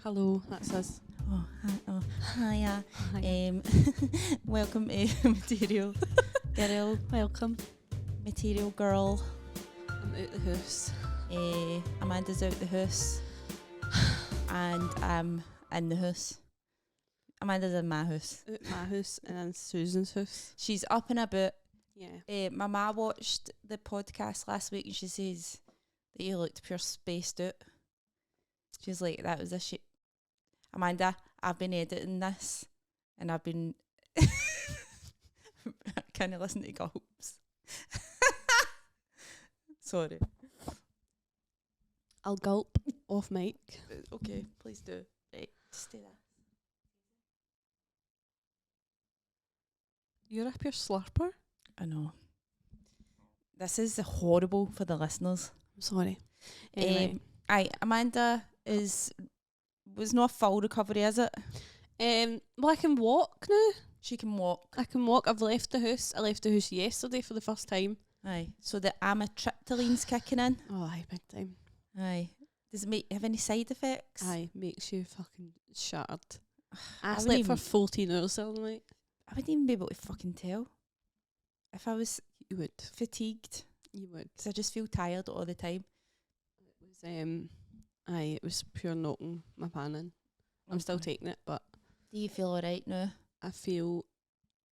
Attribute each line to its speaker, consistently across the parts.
Speaker 1: Hello, that's us.
Speaker 2: Hiya.
Speaker 1: Hiya.
Speaker 2: Welcome to Material Girl.
Speaker 1: Welcome.
Speaker 2: Material Girl.
Speaker 1: I'm out the house.
Speaker 2: Amanda's out the house. And I'm in the house. Amanda's in my house.
Speaker 1: Out my house and in Susan's house.
Speaker 2: She's up and about.
Speaker 1: Yeah.
Speaker 2: My ma watched the podcast last week and she says that you looked pure spaced out. She's like, that was a shit. Amanda, I've been editing this and I've been kind of listening to gulps. Sorry.
Speaker 1: I'll gulp off mic.
Speaker 2: Okay, please do. Right, just do that.
Speaker 1: You're up your slurper?
Speaker 2: I know. This is horrible for the listeners.
Speaker 1: I'm sorry. Anyway.
Speaker 2: Amanda was not full recovery, is it?
Speaker 1: Well, I can walk now.
Speaker 2: She can walk.
Speaker 1: I can walk. I've left the house. I left the house yesterday for the first time.
Speaker 2: Aye. So the amitriptyline's kicking in.
Speaker 1: Oh, aye, big time.
Speaker 2: Aye. Does it have any side effects?
Speaker 1: Aye, makes you fucking shattered.
Speaker 2: I
Speaker 1: I
Speaker 2: wouldn't
Speaker 1: slept for
Speaker 2: even-
Speaker 1: 14 hours the other night.
Speaker 2: I wouldn't even be able to fucking tell if I was
Speaker 1: You would.
Speaker 2: fatigued,
Speaker 1: You would.
Speaker 2: because I just feel tired all the time.
Speaker 1: It was aye, it was pure knocking my pan in. I'm still
Speaker 2: Okay.
Speaker 1: taking it, but
Speaker 2: Do you feel alright now?
Speaker 1: I feel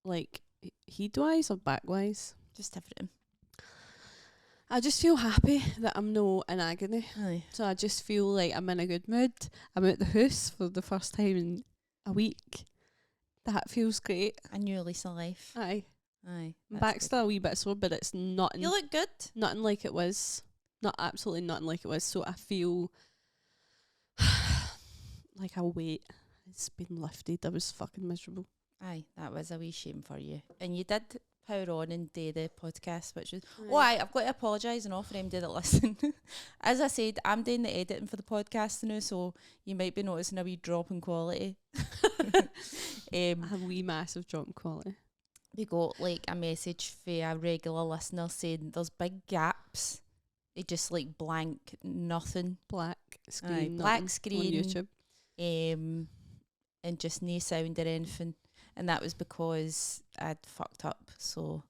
Speaker 1: like head-wise or back-wise.
Speaker 2: Just everything.
Speaker 1: I just feel happy that I'm no in agony.
Speaker 2: Aye.
Speaker 1: So I just feel like I'm in a good mood. I'm out the house for the first time in a week. That feels great.
Speaker 2: A new lease of life.
Speaker 1: Aye.
Speaker 2: Aye.
Speaker 1: My
Speaker 2: that's
Speaker 1: back's
Speaker 2: good.
Speaker 1: still a wee bit sore, but it's nothing,
Speaker 2: You look good.
Speaker 1: nothing like it was. Not absolutely nothing like it was. So I feel like a weight has been lifted. I was fucking miserable.
Speaker 2: Aye, that was a wee shame for you. And you did power on and do the podcast, which was... Oh, aye, I've got to apologise and offer anybody that listen. As I said, I'm doing the editing for the podcast now, so you might be noticing a wee drop in quality.
Speaker 1: A wee massive drop in quality.
Speaker 2: We got like a message for a regular listener saying there's big gaps. They just like blank, nothing.
Speaker 1: Black screen.
Speaker 2: Aye, black
Speaker 1: nothing
Speaker 2: screen.
Speaker 1: on YouTube.
Speaker 2: And just no sound or anything. And that was because I'd fucked up. So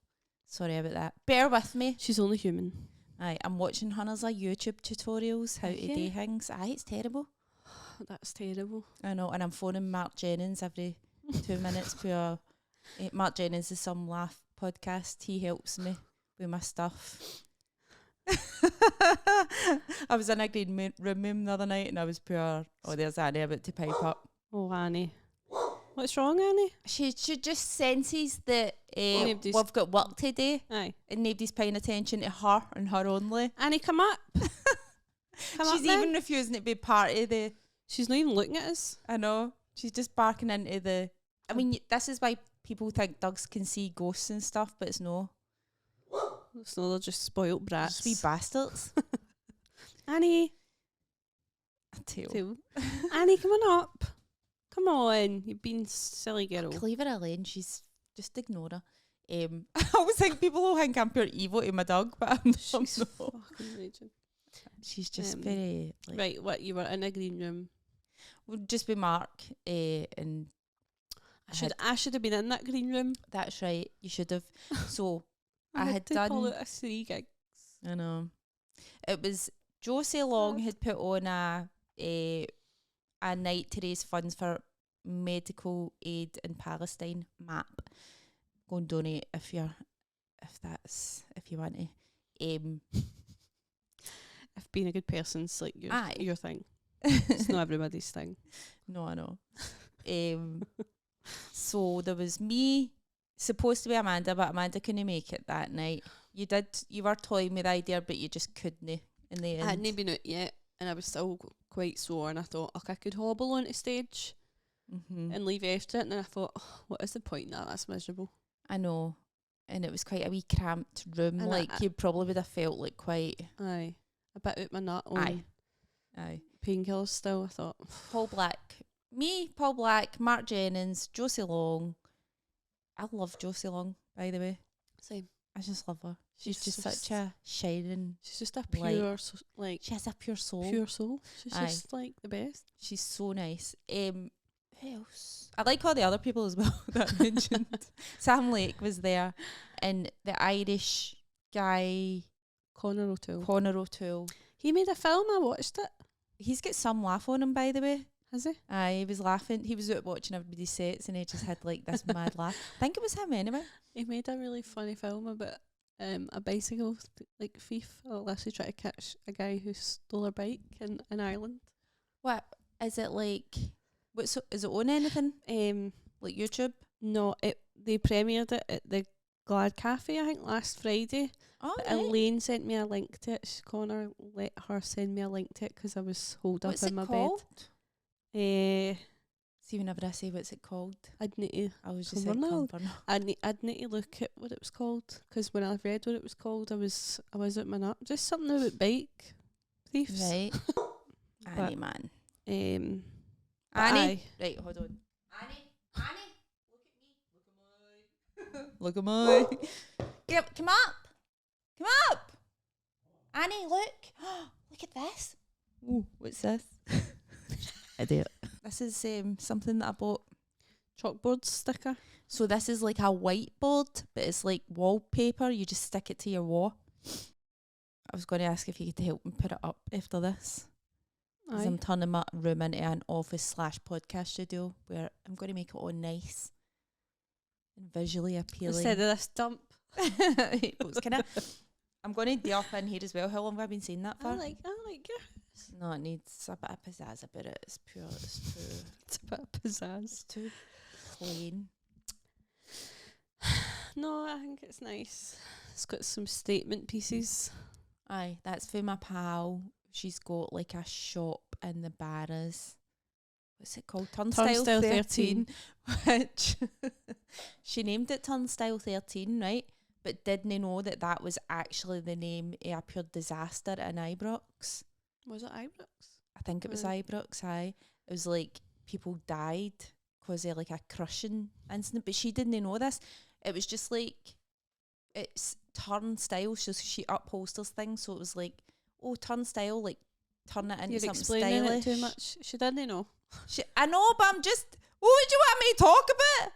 Speaker 2: sorry about that. Bear with me.
Speaker 1: She's only human.
Speaker 2: Aye, I'm watching hundreds of YouTube tutorials how to do
Speaker 1: Yeah.
Speaker 2: things. Aye, it's terrible.
Speaker 1: That's terrible.
Speaker 2: I know, and I'm phoning Mark Jennings every 2 minutes. Mark Jennings is some laugh podcast. He helps me with my stuff. I was in a green room the other night and I was pure, oh, there's Annie about to pipe up.
Speaker 1: Oh, Annie. What's wrong, Annie?
Speaker 2: She just senses that
Speaker 1: Nobody's-
Speaker 2: we've got work to do
Speaker 1: Aye.
Speaker 2: and nobody's paying attention to her and her only.
Speaker 1: Annie, come up. Come
Speaker 2: She's
Speaker 1: up then.
Speaker 2: even refusing to be part of the...
Speaker 1: She's not even looking at us.
Speaker 2: I know. She's just barking into the... I mean, this is why people think dogs can see ghosts and stuff, but it's no.
Speaker 1: So they're just spoilt brats.
Speaker 2: Just wee bastards.
Speaker 1: Annie.
Speaker 2: Tail.
Speaker 1: Too. Annie, come on up. Come on. You've been silly girl.
Speaker 2: Leave her alone. She's... Just ignore her. I always think people will think I'm pure evil to my dog, but I'm not.
Speaker 1: She's
Speaker 2: No.
Speaker 1: fucking raging.
Speaker 2: She's just
Speaker 1: Um,
Speaker 2: very... Like,
Speaker 1: Right, what, you were in a green room.
Speaker 2: would just be Mark and...
Speaker 1: I should have been in that green room.
Speaker 2: That's right. You should have. So... I
Speaker 1: had
Speaker 2: had
Speaker 1: to pull
Speaker 2: done-
Speaker 1: out a 3 gigs.
Speaker 2: I know. It was Josie Long had put on a night to raise funds for medical aid in Palestine map. Go and donate if you want to.
Speaker 1: If being a good person's like
Speaker 2: Aye.
Speaker 1: your thing. It's not everybody's thing.
Speaker 2: No, I know. So there was me, supposed to be Amanda, but Amanda couldn't make it that night. You were toying with the idea, but you just couldn't in the end.
Speaker 1: I hadn't been out yet, and I was still quite sore, and I thought, I could hobble onto stage
Speaker 2: Mm-hmm.
Speaker 1: and leave after it, and then I thought, what is the point in that? That's miserable.
Speaker 2: I know. And it was quite a wee cramped room.
Speaker 1: And
Speaker 2: like, you probably would have felt like quite...
Speaker 1: Aye. A bit out my nut on
Speaker 2: Aye.
Speaker 1: painkillers still, I thought.
Speaker 2: Paul Black. Me, Paul Black, Mark Jennings, Josie Long. I love Josie Long, by the way.
Speaker 1: Same.
Speaker 2: I just love her. She's
Speaker 1: She's
Speaker 2: just
Speaker 1: just-
Speaker 2: such a shining.
Speaker 1: She's just a
Speaker 2: Light.
Speaker 1: pure, like,
Speaker 2: She has a pure soul.
Speaker 1: pure soul. She's
Speaker 2: Aye.
Speaker 1: just, like, the best.
Speaker 2: She's so nice. Who else? I like all the other people as well that I mentioned. Sam Lake was there, and the Irish guy
Speaker 1: Connor O'Toole.
Speaker 2: Connor O'Toole.
Speaker 1: He made a film, I watched it.
Speaker 2: He's got some laugh on him, by the way.
Speaker 1: Has he?
Speaker 2: Aye, he was laughing. He was out watching everybody's sets, and he just had like this mad laugh. I think it was him anyway.
Speaker 1: He made a really funny film about a bicycle like thief, a lassie trying to catch a guy who stole her bike in Ireland.
Speaker 2: What is it like? Is it on anything
Speaker 1: Um,
Speaker 2: like YouTube?
Speaker 1: no, they premiered it at the Glad Cafe, I think, last Friday.
Speaker 2: Oh,
Speaker 1: But
Speaker 2: right.
Speaker 1: Elaine sent me a link to it. Connor let her send me a link to it because I was holed
Speaker 2: What's
Speaker 1: up
Speaker 2: it
Speaker 1: in my
Speaker 2: called?
Speaker 1: bed.
Speaker 2: See, whenever I say what's it called,
Speaker 1: I'd need to.
Speaker 2: I was just saying
Speaker 1: Cumbernauld?
Speaker 2: Cumbernauld.
Speaker 1: I'd need to look at what it was called because when I read what it was called, I was at my nut. Just something about bike thieves.
Speaker 2: Right.
Speaker 1: But,
Speaker 2: Annie, man.
Speaker 1: But
Speaker 2: Annie.
Speaker 1: aye.
Speaker 2: Right, hold on. Annie, look at me. Look at me. Come up. Come up. Annie, look. Look at this. Ooh, what's this? Idiot. This is something that I bought.
Speaker 1: Chalkboard sticker.
Speaker 2: So this is like a whiteboard, but it's like wallpaper. You just stick it to your wall. I was going to ask if you could help me put it up after this. Because I'm turning my room into an office/podcast studio where I'm going to make it all nice and visually appealing.
Speaker 1: Instead of this dump.
Speaker 2: I'm going to do up in here as well. How long have I been saying that for?
Speaker 1: I like it.
Speaker 2: No, it needs a bit of pizzazz about it. It's pure. It's too.
Speaker 1: It's a bit of pizzazz.
Speaker 2: It's too plain.
Speaker 1: No, I think it's nice. It's got some statement pieces.
Speaker 2: Aye, that's for my pal. She's got like a shop in the Barras. What's it called? Turnstile 13. Which she named it Turnstile 13, right? But didn't know that that was actually the name of a pure disaster in Ibrox.
Speaker 1: Was it Ibrox?
Speaker 2: I think it was
Speaker 1: Right.
Speaker 2: Ibrox, aye. It was like people died because of like a crushing incident. But she didn't know this. It was just like, it's turnstile. So she upholsters things. So it was like, oh, turnstile, like turn it into
Speaker 1: You're
Speaker 2: something
Speaker 1: explaining
Speaker 2: stylish.
Speaker 1: it too much. She didn't know.
Speaker 2: I know, but I'm just, what would you want me to talk about?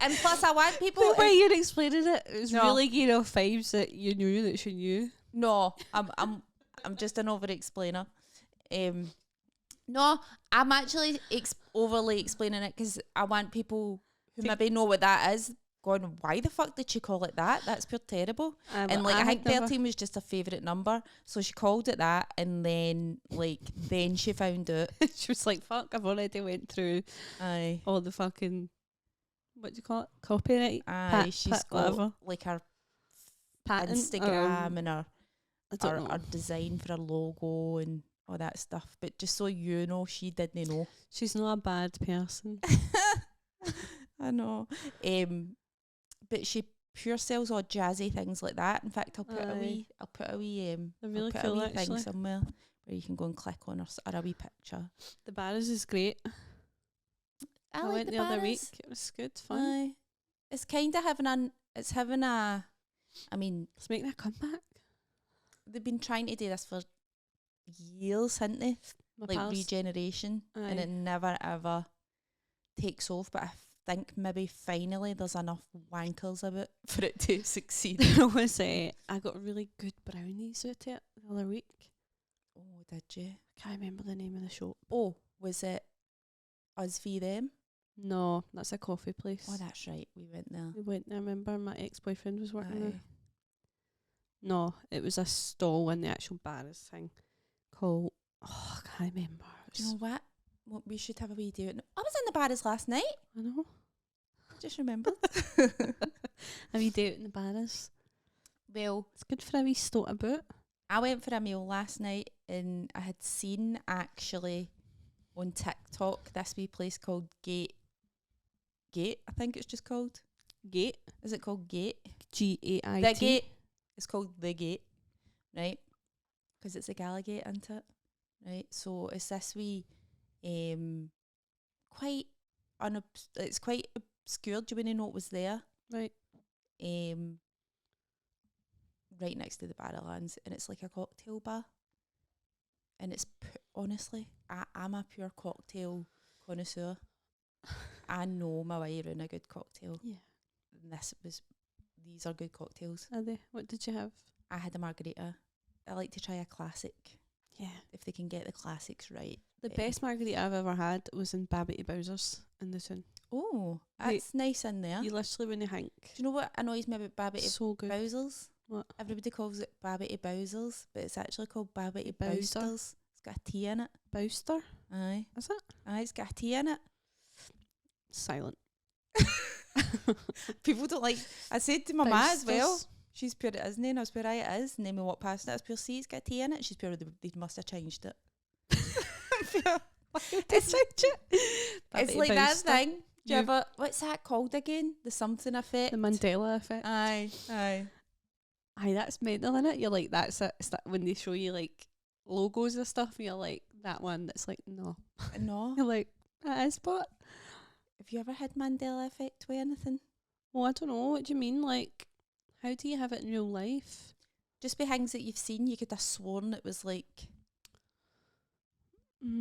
Speaker 2: and plus, I want people.
Speaker 1: The way you're explaining it, it was
Speaker 2: No.
Speaker 1: really giving off vibes that you knew that she knew.
Speaker 2: No, I'm just an over explainer. No, I'm actually overly explaining it because I want people who maybe know what that is going, why the fuck did she call it that? That's pure terrible. And like I think 13 was just a favourite number, so she called it that, and then then she found out.
Speaker 1: She was like, fuck, I've already went through
Speaker 2: Aye,
Speaker 1: all the fucking, what do you call it? Copyright?
Speaker 2: aye, she's got
Speaker 1: whatever.
Speaker 2: like her
Speaker 1: Patent?
Speaker 2: Instagram and her
Speaker 1: I don't know.
Speaker 2: design for her logo and all that stuff. But just so you know, she didn't know.
Speaker 1: She's not a bad person.
Speaker 2: I know. But she pure sells all jazzy things like that. In fact, I'll put a wee
Speaker 1: They're really
Speaker 2: I'll put
Speaker 1: cool,
Speaker 2: a wee thing
Speaker 1: actually.
Speaker 2: somewhere where you can go and click on her or a wee picture.
Speaker 1: The Barras is great. I
Speaker 2: like
Speaker 1: went the other
Speaker 2: Barras.
Speaker 1: week. It was good fun.
Speaker 2: Aye. It's kind of having a, I mean,
Speaker 1: It's making a comeback.
Speaker 2: they've been trying to do this for years, haven't they?
Speaker 1: My
Speaker 2: Like
Speaker 1: pals.
Speaker 2: regeneration, and
Speaker 1: Aye.
Speaker 2: it never ever takes off. But I think maybe finally there's enough wankers of it for it to succeed.
Speaker 1: There was I got really good brownies out of it the other week.
Speaker 2: Oh, did you?
Speaker 1: I can't remember the name of the shop.
Speaker 2: Oh, was it Us v Them?
Speaker 1: No, that's a coffee place.
Speaker 2: Oh, that's right. We went there.
Speaker 1: We went. I remember my ex-boyfriend was working there.
Speaker 2: Aye.
Speaker 1: No, it was a stall in the actual Barras thing called. Oh, I can't remember.
Speaker 2: Do you know what? What we should have a wee do. I was in the Barras last night.
Speaker 1: I know.
Speaker 2: Just remembered.
Speaker 1: A wee day out in the Barras.
Speaker 2: Well,
Speaker 1: It's good for a wee stot about.
Speaker 2: I went for a meal last night, and I had seen actually on TikTok this wee place called Gate. I think it's just called.
Speaker 1: Gate.
Speaker 2: Is it called Gate?
Speaker 1: G-A-I-T.
Speaker 2: The Gate. It's called The Gate, right? Because it's a Gallagate, isn't it? Right. So it's this wee, quite it's quite obscure. Do you want to know what was there?
Speaker 1: Right.
Speaker 2: right next to the Barrowlands, and it's like a cocktail bar. And it's honestly, I'm a pure cocktail connoisseur. I know my way around a good cocktail.
Speaker 1: Yeah.
Speaker 2: And these are good cocktails.
Speaker 1: Are they? What did you have?
Speaker 2: I had a margarita. I like to try a classic.
Speaker 1: Yeah.
Speaker 2: If they can get the classics right.
Speaker 1: The best margarita I've ever had was in Babbity Bowser's in the town.
Speaker 2: Oh, that's nice in there.
Speaker 1: You literally wouldn't think.
Speaker 2: Do you know what annoys me about Babbity
Speaker 1: So good.
Speaker 2: Bowser's?
Speaker 1: What?
Speaker 2: Everybody calls it Babbity Bowser's, but it's actually called Babbity
Speaker 1: Bowser.
Speaker 2: Bowster's. It's got a T in it.
Speaker 1: Bowster?
Speaker 2: Aye.
Speaker 1: Is it?
Speaker 2: Aye, it's got a T in it.
Speaker 1: Silent.
Speaker 2: People don't like... I said to my ma as well,
Speaker 1: Bowsters.
Speaker 2: she's pure it isn't it? And I was pure, right, it is. And then we walked past it, I was pure, see, it's got a T in it. She's pure, they must have changed it. It's
Speaker 1: Babbity
Speaker 2: like that
Speaker 1: Bowster.
Speaker 2: thing. Do you ever... What's that called again? The something effect?
Speaker 1: The Mandela effect.
Speaker 2: Aye, aye.
Speaker 1: Aye, that's mental, innit? You're like, that's it. It's that when they show you like logos and stuff, and you're like, that one that's like, no.
Speaker 2: No.
Speaker 1: You're like, that is what?
Speaker 2: Have you ever had Mandela effect with anything?
Speaker 1: Well, I don't know. What do you mean? Like, how do you have it in real life?
Speaker 2: Just by things that you've seen, you could have sworn it was like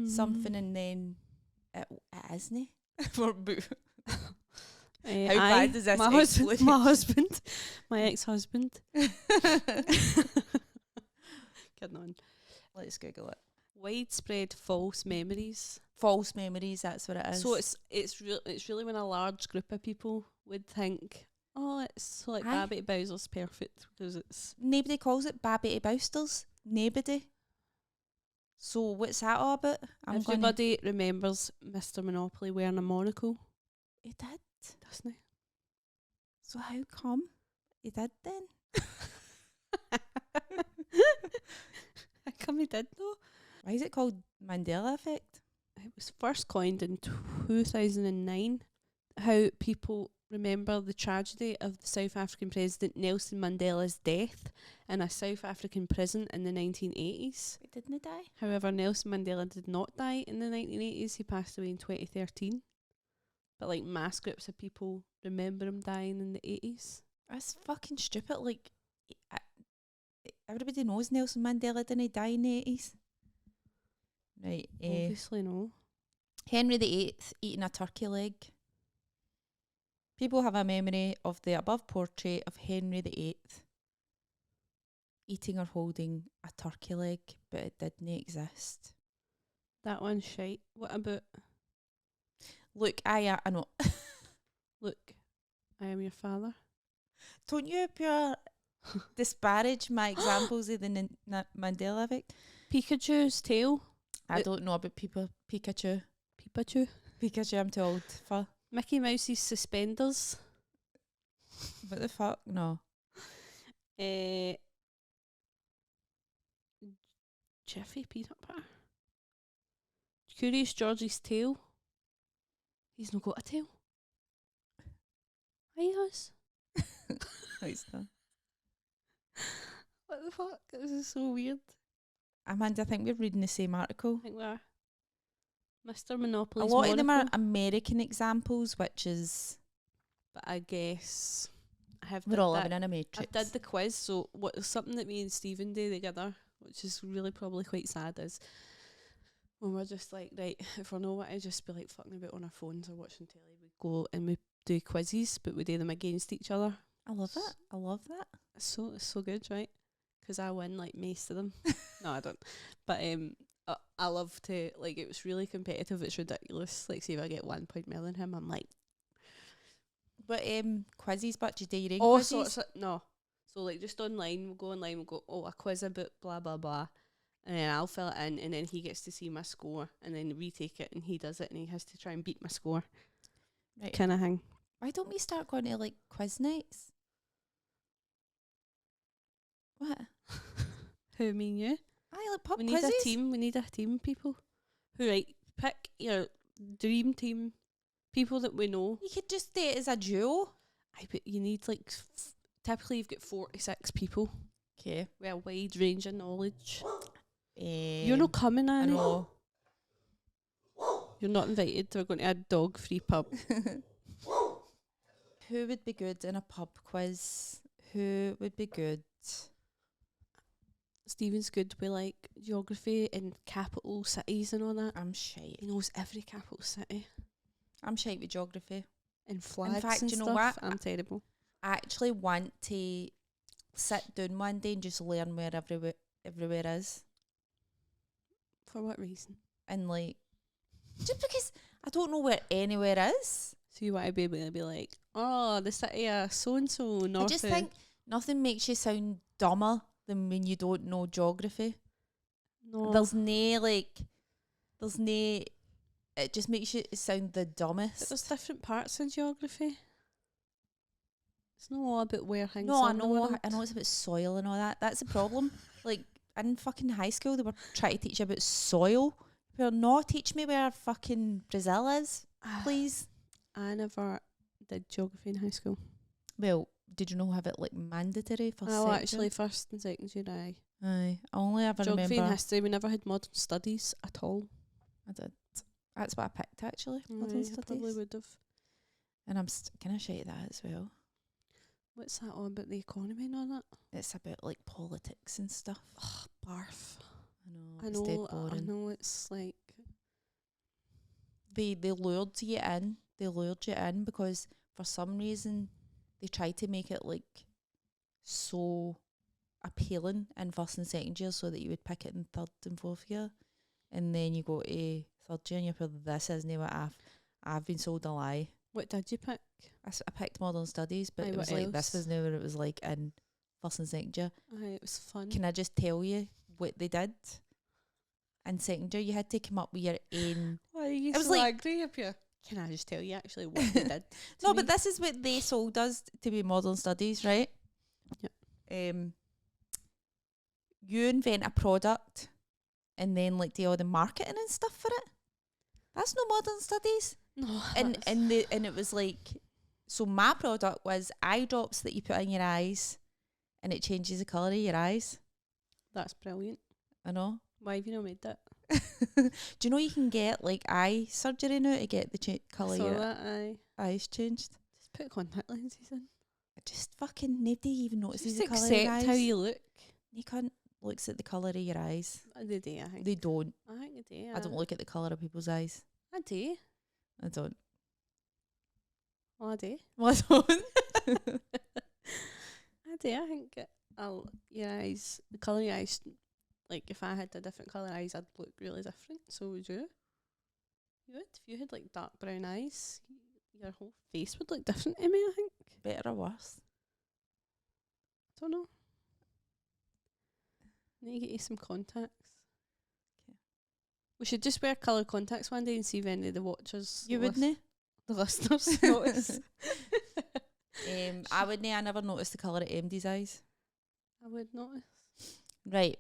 Speaker 2: something, and then it isn't. How bad does this
Speaker 1: my husband, my ex-husband. Kidding on.
Speaker 2: Let's Google it.
Speaker 1: Widespread false memories.
Speaker 2: False memories, that's what it is.
Speaker 1: So it's really when a large group of people would think, oh, it's so like
Speaker 2: Aye.
Speaker 1: Babbity Bowser's perfect because it's...
Speaker 2: Nobody calls it Babbity Bowsters. Nobody. So what's that all about?
Speaker 1: Everybody remembers Mr. Monopoly wearing a monocle.
Speaker 2: He did.
Speaker 1: Doesn't he?
Speaker 2: So how come he did then?
Speaker 1: How come he did though?
Speaker 2: Why is it called Mandela effect?
Speaker 1: It was first coined in 2009. How people remember the tragedy of the South African president Nelson Mandela's death in a South African prison in the 1980s.
Speaker 2: He didn't die.
Speaker 1: However, Nelson Mandela did not die in the 1980s. He passed away in 2013. But like mass groups of people remember him dying in the 80s.
Speaker 2: That's fucking stupid. Like, everybody knows Nelson Mandela didn't die in the 80s. Right.
Speaker 1: Obviously no.
Speaker 2: Henry VIII eating a turkey leg. People have a memory of the above portrait of Henry VIII eating or holding a turkey leg, but it didn't exist.
Speaker 1: That one's shite. What about...
Speaker 2: Look, I know.
Speaker 1: Look, I am your father.
Speaker 2: Don't you pure disparage my examples of the Mandela effect?
Speaker 1: Pikachu's tail.
Speaker 2: I don't know about Pikachu. Pikachu, I'm too old for.
Speaker 1: Mickey Mouse's suspenders.
Speaker 2: What the fuck? No.
Speaker 1: Jiffy peanut butter. Curious George's tail. He's not got a tail. He has.
Speaker 2: Nice though.
Speaker 1: What the fuck? This is so weird.
Speaker 2: Amanda, I think we're reading the same article.
Speaker 1: I think we are. Mr. Monopoly's
Speaker 2: A lot of them are
Speaker 1: monocle.
Speaker 2: American examples, which is...
Speaker 1: But I guess I have
Speaker 2: We're
Speaker 1: did
Speaker 2: all
Speaker 1: that.
Speaker 2: living in a
Speaker 1: I
Speaker 2: matrix.
Speaker 1: did the quiz, so what something that me and Stephen do together, which is really probably quite sad, is when we're just like, right, if we're not what I just be like fucking about on our phones or watching telly, we go and we do quizzes, but we do them against each other.
Speaker 2: I love it. I love that.
Speaker 1: It's so good, right? Because I win like most of them. No, I don't. But I love to, like, it was really competitive. It's ridiculous. Like, see if I get 1 point more than him, I'm like,
Speaker 2: But quizzes, but do you do your own
Speaker 1: all
Speaker 2: quizzes?
Speaker 1: sorts of, no. So like just online, we'll go online, we'll go, oh, a quiz about blah blah blah, and then I'll fill it in, and then he gets to see my score, and then we take it, and he does it, and he has to try and beat my score,
Speaker 2: Right.
Speaker 1: kind of thing.
Speaker 2: Why don't we start going to like quiz nights? What?
Speaker 1: Who, me and you?
Speaker 2: I like pub
Speaker 1: We need
Speaker 2: quizzes.
Speaker 1: a team. We need a team, people. Who, right? Pick your dream team, people that we know.
Speaker 2: You could just do it as a duo.
Speaker 1: I bet you need like typically you've got 46 people
Speaker 2: Okay.
Speaker 1: with a wide range of knowledge. You're not coming,
Speaker 2: I
Speaker 1: Annie.
Speaker 2: know.
Speaker 1: You're not invited. We're going to a dog-free pub.
Speaker 2: Who would be good in a pub quiz? Who would be good?
Speaker 1: Stephen's good with like geography and capital cities and all that.
Speaker 2: I'm shite.
Speaker 1: He knows every capital city
Speaker 2: I'm shite with geography.
Speaker 1: and flags
Speaker 2: fact,
Speaker 1: and
Speaker 2: you know
Speaker 1: stuff.
Speaker 2: what?
Speaker 1: I'm terrible.
Speaker 2: I actually want to sit down one day and just learn where everywhere is.
Speaker 1: For what reason?
Speaker 2: And like, just because I don't know where anywhere is.
Speaker 1: So you want to be able to be like, oh, the city of so and so north.
Speaker 2: I just think nothing makes you sound dumber than when you don't know geography.
Speaker 1: no.
Speaker 2: There's no. It just makes you sound the
Speaker 1: But
Speaker 2: dumbest.
Speaker 1: there's different parts of geography. It's not all about where things
Speaker 2: No,
Speaker 1: are.
Speaker 2: I know it's about soil and all that. That's the problem. Like in fucking high school, they were trying to teach you about soil. Well, no, teach me where fucking Brazil is, please.
Speaker 1: I never did geography in high school.
Speaker 2: Well, did you not have it like mandatory for
Speaker 1: Oh,
Speaker 2: second?
Speaker 1: actually, first and second year,
Speaker 2: Aye, I only ever
Speaker 1: geography
Speaker 2: remember.
Speaker 1: and history. We never had modern studies at all.
Speaker 2: I did. That's what I picked actually. Modern
Speaker 1: Aye, I probably
Speaker 2: studies.
Speaker 1: would have.
Speaker 2: And I'm kind of shite at that as well.
Speaker 1: What's that all about the economy and all that?
Speaker 2: It's about like politics and stuff.
Speaker 1: Ugh, barf.
Speaker 2: I know. It's dead boring.
Speaker 1: I know. It's like
Speaker 2: They lured you in. They lured you in because for some reason they tried to make it like so appealing in first and second year so that you would pick it in third and fourth year, and then you go to third year and you're like, this isn't what I've been sold a lie.
Speaker 1: what did you pick?
Speaker 2: I picked modern studies, but
Speaker 1: Aye,
Speaker 2: it was
Speaker 1: what
Speaker 2: like this
Speaker 1: else?
Speaker 2: was never what it was like in first and second year.
Speaker 1: Aye, it was fun.
Speaker 2: Can I just tell you what they did? In second year, you had to come up with your own.
Speaker 1: Why are you
Speaker 2: It was
Speaker 1: so
Speaker 2: like-
Speaker 1: angry up here? Can I just tell you actually what they did?
Speaker 2: No, but this is what they sold us to be modern studies, right?
Speaker 1: Yeah.
Speaker 2: You invent a product and then like do all the marketing and stuff for it. That's no modern studies.
Speaker 1: no,
Speaker 2: And it was like, so my product was eye drops that you put in your eyes and it changes the colour of your eyes.
Speaker 1: that's brilliant.
Speaker 2: I know.
Speaker 1: Why have you not made that?
Speaker 2: Do you know you can get like eye surgery now to get the colour of
Speaker 1: Saw
Speaker 2: your
Speaker 1: that. Aye,
Speaker 2: eyes changed?
Speaker 1: just put contact lenses in.
Speaker 2: Just fucking nobody even notices
Speaker 1: Just
Speaker 2: the colour of your eyes.
Speaker 1: accept how you look.
Speaker 2: You can't looks at the colour of your eyes.
Speaker 1: They do, I think.
Speaker 2: They don't.
Speaker 1: I think they do.
Speaker 2: I don't look at the colour of people's eyes.
Speaker 1: I do.
Speaker 2: I don't.
Speaker 1: Well, I do.
Speaker 2: Well, I don't.
Speaker 1: I do. I think your eyes, the colour of your eyes, like if I had a different colour eyes, I'd look really different. So would you? You would. If you had like dark brown eyes, your whole face would look different to me, I think.
Speaker 2: Better or worse?
Speaker 1: Don't know. Need to get you some contacts.
Speaker 2: 'Kay.
Speaker 1: We should just wear colour contacts one day and see if any of the watchers,
Speaker 2: You wouldn't?
Speaker 1: the listeners notice.
Speaker 2: I wouldn't. I never noticed the colour of MD's eyes.
Speaker 1: I would notice.
Speaker 2: Right.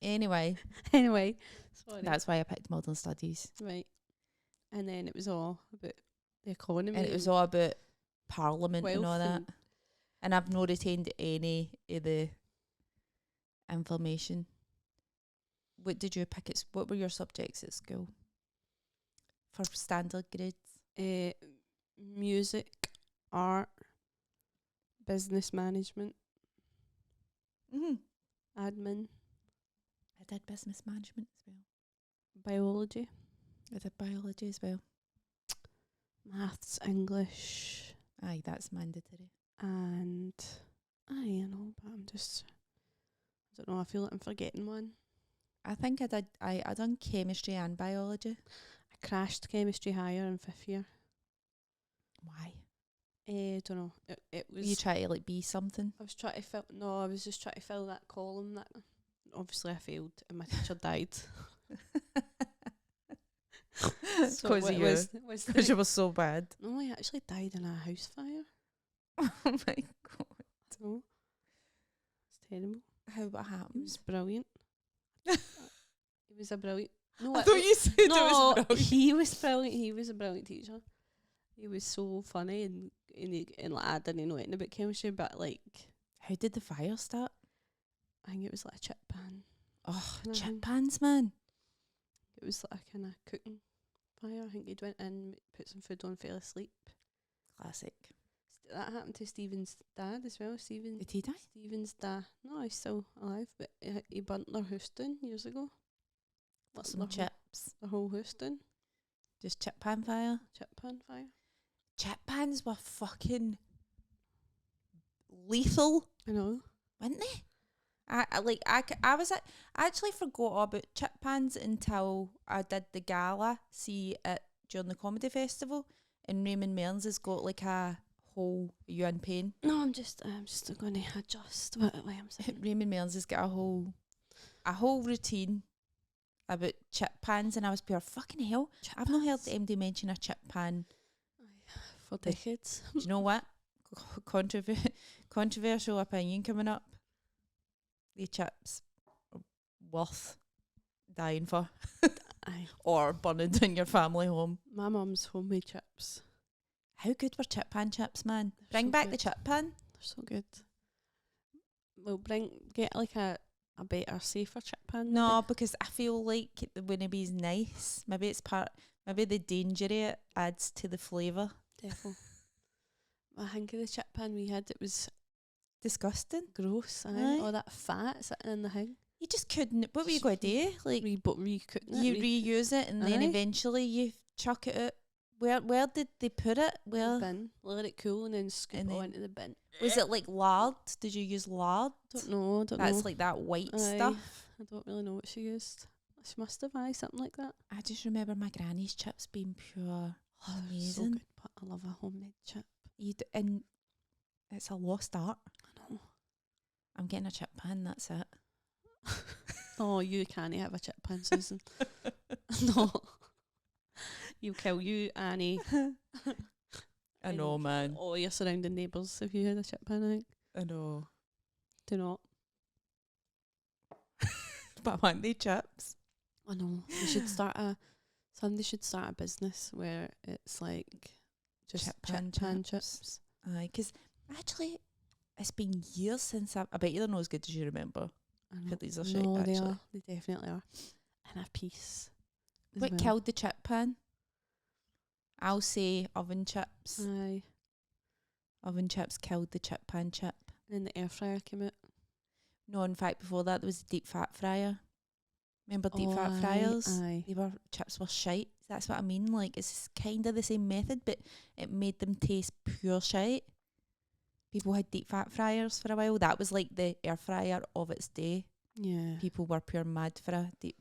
Speaker 2: Anyway,
Speaker 1: Anyway, sorry.
Speaker 2: that's why I picked modern studies.
Speaker 1: Right. And then it was all about the economy.
Speaker 2: And it was all about parliament and all
Speaker 1: wealth
Speaker 2: that.
Speaker 1: and-
Speaker 2: And I've not retained any of the information. What did you pick? What were your subjects at school for standard grades?
Speaker 1: Music, art, business management,
Speaker 2: Mm-hmm.
Speaker 1: admin,
Speaker 2: I did business management as well.
Speaker 1: biology,
Speaker 2: I did biology as well.
Speaker 1: maths, English,
Speaker 2: Aye, that's mandatory.
Speaker 1: and I know, but I don't know, I feel like I'm forgetting one.
Speaker 2: I think I done chemistry and biology.
Speaker 1: I crashed chemistry higher in 5th year.
Speaker 2: Why?
Speaker 1: Don't know. It was.
Speaker 2: You try to like be something?
Speaker 1: I was trying to fill. No, I was just trying to fill that column. That obviously I failed, and my teacher died. So
Speaker 2: Because
Speaker 1: what
Speaker 2: of you.
Speaker 1: was
Speaker 2: Because you were so bad.
Speaker 1: No, he actually died in a house fire.
Speaker 2: Oh my god.
Speaker 1: So it's terrible.
Speaker 2: How what
Speaker 1: He
Speaker 2: happened?
Speaker 1: was brilliant. He was a brilliant. No,
Speaker 2: I thought you said it
Speaker 1: no,
Speaker 2: was brilliant.
Speaker 1: he was brilliant. He was a brilliant teacher. He was so funny and like I didn't know anything about chemistry, but like
Speaker 2: How did the fire start?
Speaker 1: I think it was like a chip pan.
Speaker 2: Oh,
Speaker 1: Kinda
Speaker 2: chip
Speaker 1: thing.
Speaker 2: pans, man.
Speaker 1: It was like a kind of cooking fire. I think he'd went in, put some food on, fell asleep.
Speaker 2: Classic.
Speaker 1: That happened to Stephen's dad as well.
Speaker 2: Did he die?
Speaker 1: Stephen's dad. No, he's still alive, but he burnt their house down years ago.
Speaker 2: Some chips.
Speaker 1: The whole house down.
Speaker 2: Just chip pan fire.
Speaker 1: Chip pan fire.
Speaker 2: Chip pans were fucking lethal,
Speaker 1: I know.
Speaker 2: weren't they? I actually forgot about chip pans until I did the gala during the comedy festival, and Raymond Mearns has got like a whole. Are you in pain?
Speaker 1: No, I'm just going to adjust what I'm saying.
Speaker 2: Raymond Mearns has got a whole routine about chip pans, and I was pure fucking hell. I've not heard the MD mention a chip pan
Speaker 1: for decades.
Speaker 2: Do you know what? Controversial opinion coming up. The chips are worth dying for.
Speaker 1: Aye.
Speaker 2: Or burning down your family home.
Speaker 1: My mum's homemade chips.
Speaker 2: How good were chip pan chips, man?
Speaker 1: They're
Speaker 2: Bring
Speaker 1: so
Speaker 2: back
Speaker 1: good.
Speaker 2: the chip pan.
Speaker 1: They're so good. Well, get like a better, safer chip pan.
Speaker 2: No, because I feel like the Winnaby's nice. Maybe the danger of it adds to the flavour.
Speaker 1: Definitely. I think of the chip pan we had, it was
Speaker 2: Disgusting.
Speaker 1: gross.
Speaker 2: Aye.
Speaker 1: All that fat sitting in the thing.
Speaker 2: You just couldn't. What were you going to do? Like,
Speaker 1: Re-cooking it.
Speaker 2: you reuse it and then
Speaker 1: Aye.
Speaker 2: eventually you chuck it out. Where did they put it? Where
Speaker 1: bin. Let it cool and then scoop
Speaker 2: And
Speaker 1: it
Speaker 2: then-
Speaker 1: into the bin.
Speaker 2: was it? Like lard? Did you use lard?
Speaker 1: Don't know.
Speaker 2: That's like that white
Speaker 1: Aye.
Speaker 2: stuff.
Speaker 1: I don't really know what she used. She must have something like that.
Speaker 2: I just remember my granny's chips being pure
Speaker 1: So
Speaker 2: amazing.
Speaker 1: good, but I love a homemade chip.
Speaker 2: And it's a lost art.
Speaker 1: I know.
Speaker 2: I'm getting a chip pan. That's it.
Speaker 1: Oh, you can't have a chip pan, Susan. No. You'll kill you, Annie.
Speaker 2: I know, man.
Speaker 1: All your surrounding neighbours if you had a chip pan, I think.
Speaker 2: I know.
Speaker 1: Do not.
Speaker 2: But I want the chips.
Speaker 1: I know. Somebody should start a business where it's like just
Speaker 2: Chip
Speaker 1: chip
Speaker 2: pan
Speaker 1: pan
Speaker 2: chips.
Speaker 1: chips.
Speaker 2: Aye, because actually, it's been years since I bet you they're not as good as you remember.
Speaker 1: I know.
Speaker 2: But these are shite,
Speaker 1: No, they
Speaker 2: actually.
Speaker 1: are. They definitely are. And a piece. as
Speaker 2: What
Speaker 1: well.
Speaker 2: killed the chip pan? I'll say oven chips.
Speaker 1: Aye.
Speaker 2: Oven chips killed the chip pan chip.
Speaker 1: And then the air fryer came out.
Speaker 2: No, in fact, before that, there was a deep fat fryer. Remember deep fat
Speaker 1: aye,
Speaker 2: fryers?
Speaker 1: Aye.
Speaker 2: Chips were shite. That's what I mean. Like, it's kind of the same method, but it made them taste pure shite. People had deep fat fryers for a while. That was like the air fryer of its day.
Speaker 1: Yeah.
Speaker 2: People were pure mad for a deep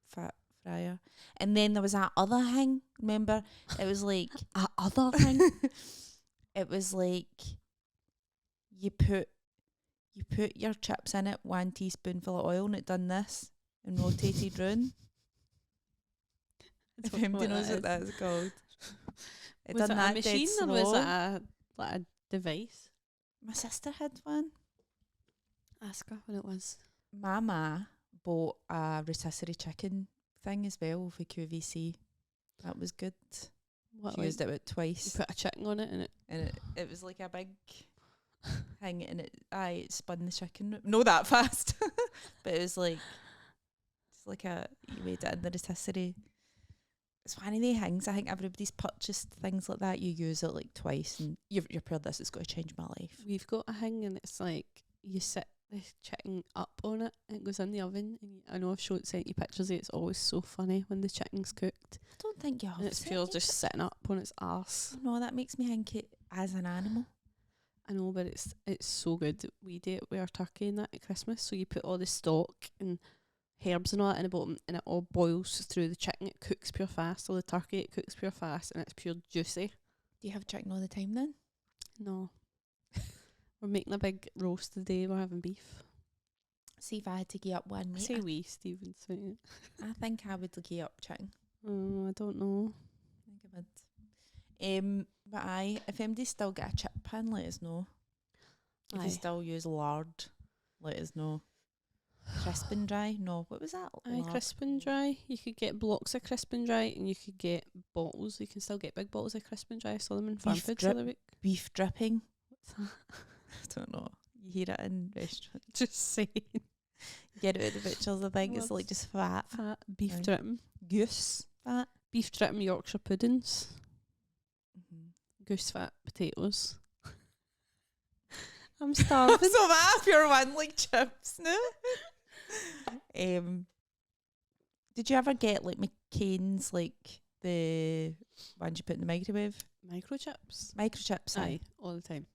Speaker 2: fat fryer. And then there was that other thing. Remember? It was like
Speaker 1: A other thing.
Speaker 2: it was like you put your chips in it, 1 teaspoonful of oil, and it done this and rotated round. If anybody knows what that's called. It
Speaker 1: Was
Speaker 2: done
Speaker 1: it
Speaker 2: that
Speaker 1: a machine
Speaker 2: dead
Speaker 1: or was
Speaker 2: slow.
Speaker 1: it a device?
Speaker 2: My sister had one.
Speaker 1: Ask her what it was.
Speaker 2: My ma bought a rotisserie chicken thing as well for QVC. That was good.
Speaker 1: What,
Speaker 2: She used it about twice.
Speaker 1: You put a chicken on it and
Speaker 2: It was like a big thing, and it spun the chicken. No, that fast, but it was like it's like you made it in the rotisserie. It's one of the things. I think everybody's purchased things like that. You use it like twice, and you're proud this is going to change my life.
Speaker 1: we've got a thing and it's like you sit the chicken up on it and it goes in the oven. And I know I've sent you pictures of it. It's always so funny when the chicken's cooked.
Speaker 2: I don't think you have.
Speaker 1: And it's pure just sitting up on its arse.
Speaker 2: No, that makes me think it as an animal.
Speaker 1: I know, but it's so good. We do it with our turkey and that at Christmas. So you put all the stock and herbs and all that in the bottom, and it all boils through the chicken. It cooks pure fast. Or the turkey, it cooks pure fast, and it's pure juicy.
Speaker 2: Do you have chicken all the time then?
Speaker 1: No. We're making a big roast today. We're having beef.
Speaker 2: See if I had to give up one
Speaker 1: I
Speaker 2: meat.
Speaker 1: say we, Stephen. Saying it.
Speaker 2: I think I would give up chicken.
Speaker 1: Oh, I don't know.
Speaker 2: I think I would. But if MD still get a chip pan, let us know. If
Speaker 1: Aye.
Speaker 2: you still use lard, let us know. Crisp and dry? No, what was that?
Speaker 1: Aye,
Speaker 2: Lard.
Speaker 1: crisp and dry. You could get blocks of crisp and dry, and you could get bottles. You can still get big bottles of crisp and dry. I saw them in Farm
Speaker 2: Beef
Speaker 1: Foods
Speaker 2: drip.
Speaker 1: the other week.
Speaker 2: Beef dripping.
Speaker 1: What's that?
Speaker 2: I don't know. You hear it in restaurants.
Speaker 1: Just saying.
Speaker 2: Get it out of the pictures, I think. It's like
Speaker 1: What's
Speaker 2: just fat.
Speaker 1: Fat beef
Speaker 2: Aye.
Speaker 1: dripping.
Speaker 2: Goose. Fat.
Speaker 1: Beef dripping Yorkshire puddings.
Speaker 2: Mm-hmm.
Speaker 1: goose fat potatoes. I'm starving.
Speaker 2: So that pure one like chips, no? Did you ever get like McCain's, like the ones you put in the microwave?
Speaker 1: Microchips.
Speaker 2: Microchips,
Speaker 1: Aye, all the time.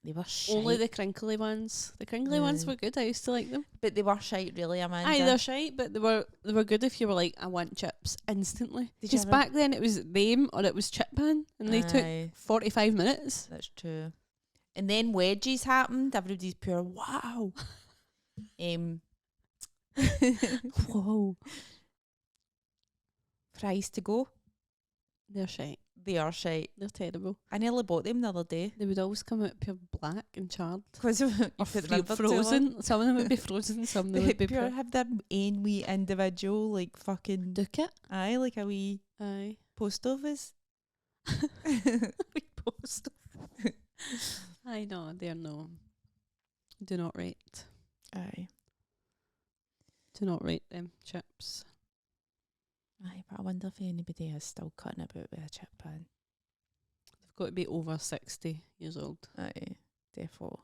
Speaker 2: They were shite.
Speaker 1: Only the crinkly ones. The crinkly ones were good. I used to like them.
Speaker 2: But they were shite, really, Amanda.
Speaker 1: Aye, they're shite, but they were good if you were like, I want chips instantly.
Speaker 2: Did you
Speaker 1: Because
Speaker 2: ever-
Speaker 1: back then it was them or it was chip pan, and they took
Speaker 2: Aye,
Speaker 1: 45 minutes.
Speaker 2: that's true. And then wedgies happened. Everybody's pure, wow.
Speaker 1: Whoa,
Speaker 2: Fries to go.
Speaker 1: they're shite.
Speaker 2: They are shite.
Speaker 1: They're terrible.
Speaker 2: I nearly bought them the other day.
Speaker 1: They would always come out pure black and charred.
Speaker 2: Because you
Speaker 1: Or
Speaker 2: put them in for too long.
Speaker 1: frozen. Some of them would be frozen, some of them
Speaker 2: They
Speaker 1: would be
Speaker 2: pure
Speaker 1: pure.
Speaker 2: have their own wee individual, like fucking,
Speaker 1: Ducat.
Speaker 2: aye, like a wee
Speaker 1: Aye.
Speaker 2: post office.
Speaker 1: We post. I know, they're no. Do not rate.
Speaker 2: Aye.
Speaker 1: Do not rate them chips.
Speaker 2: Aye, but I wonder if anybody is still cutting about with a chip pan.
Speaker 1: They've got to be over 60 years old.
Speaker 2: Aye, defo.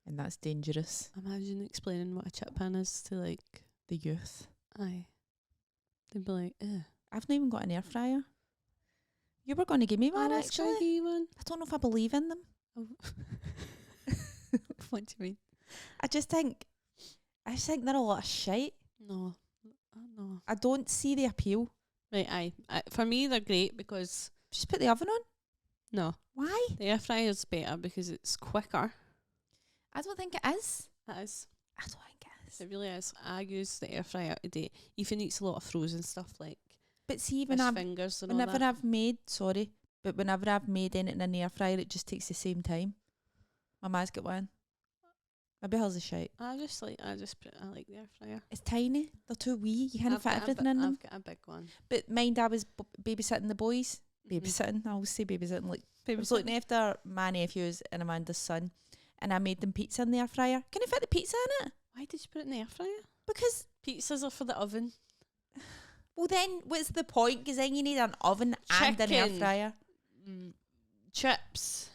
Speaker 2: And that's dangerous.
Speaker 1: Imagine explaining what a chip pan is to like,
Speaker 2: The youth.
Speaker 1: aye. They'd be like, ugh.
Speaker 2: I've not even got an air fryer. You were going to give me one, actually.
Speaker 1: One.
Speaker 2: I don't know if I believe in them.
Speaker 1: Oh. What do you mean?
Speaker 2: I just think they're a lot of shite.
Speaker 1: No. No.
Speaker 2: I don't see the appeal.
Speaker 1: Right, aye. For me, they're great because,
Speaker 2: Just put the oven on.
Speaker 1: no,
Speaker 2: Why?
Speaker 1: the air fryer is better because it's quicker.
Speaker 2: I don't think it is.
Speaker 1: That is.
Speaker 2: I don't think it is.
Speaker 1: It really is. I use the air fryer today. Ethan eats a lot of frozen stuff like
Speaker 2: But see,
Speaker 1: fish fingers and all
Speaker 2: whenever
Speaker 1: that.
Speaker 2: I've made anything in an air fryer, it just takes the same time. My ma's got one. Maybe hers is shite.
Speaker 1: I like the air fryer.
Speaker 2: It's tiny. They're too wee. You can't fit everything in them.
Speaker 1: I've got a big one.
Speaker 2: But mind, I was babysitting the boys.
Speaker 1: Mhm.
Speaker 2: Babysitting. I always say babysitting. Like, I was looking after my nephews and Amanda's son, and I made them pizza in the air fryer. Can I fit the pizza in it?
Speaker 1: Why did you put it in the air fryer?
Speaker 2: Because,
Speaker 1: Pizzas are for the oven.
Speaker 2: well, then what's the point? Because then you need an oven and an air
Speaker 1: Chicken.
Speaker 2: fryer.
Speaker 1: Chips.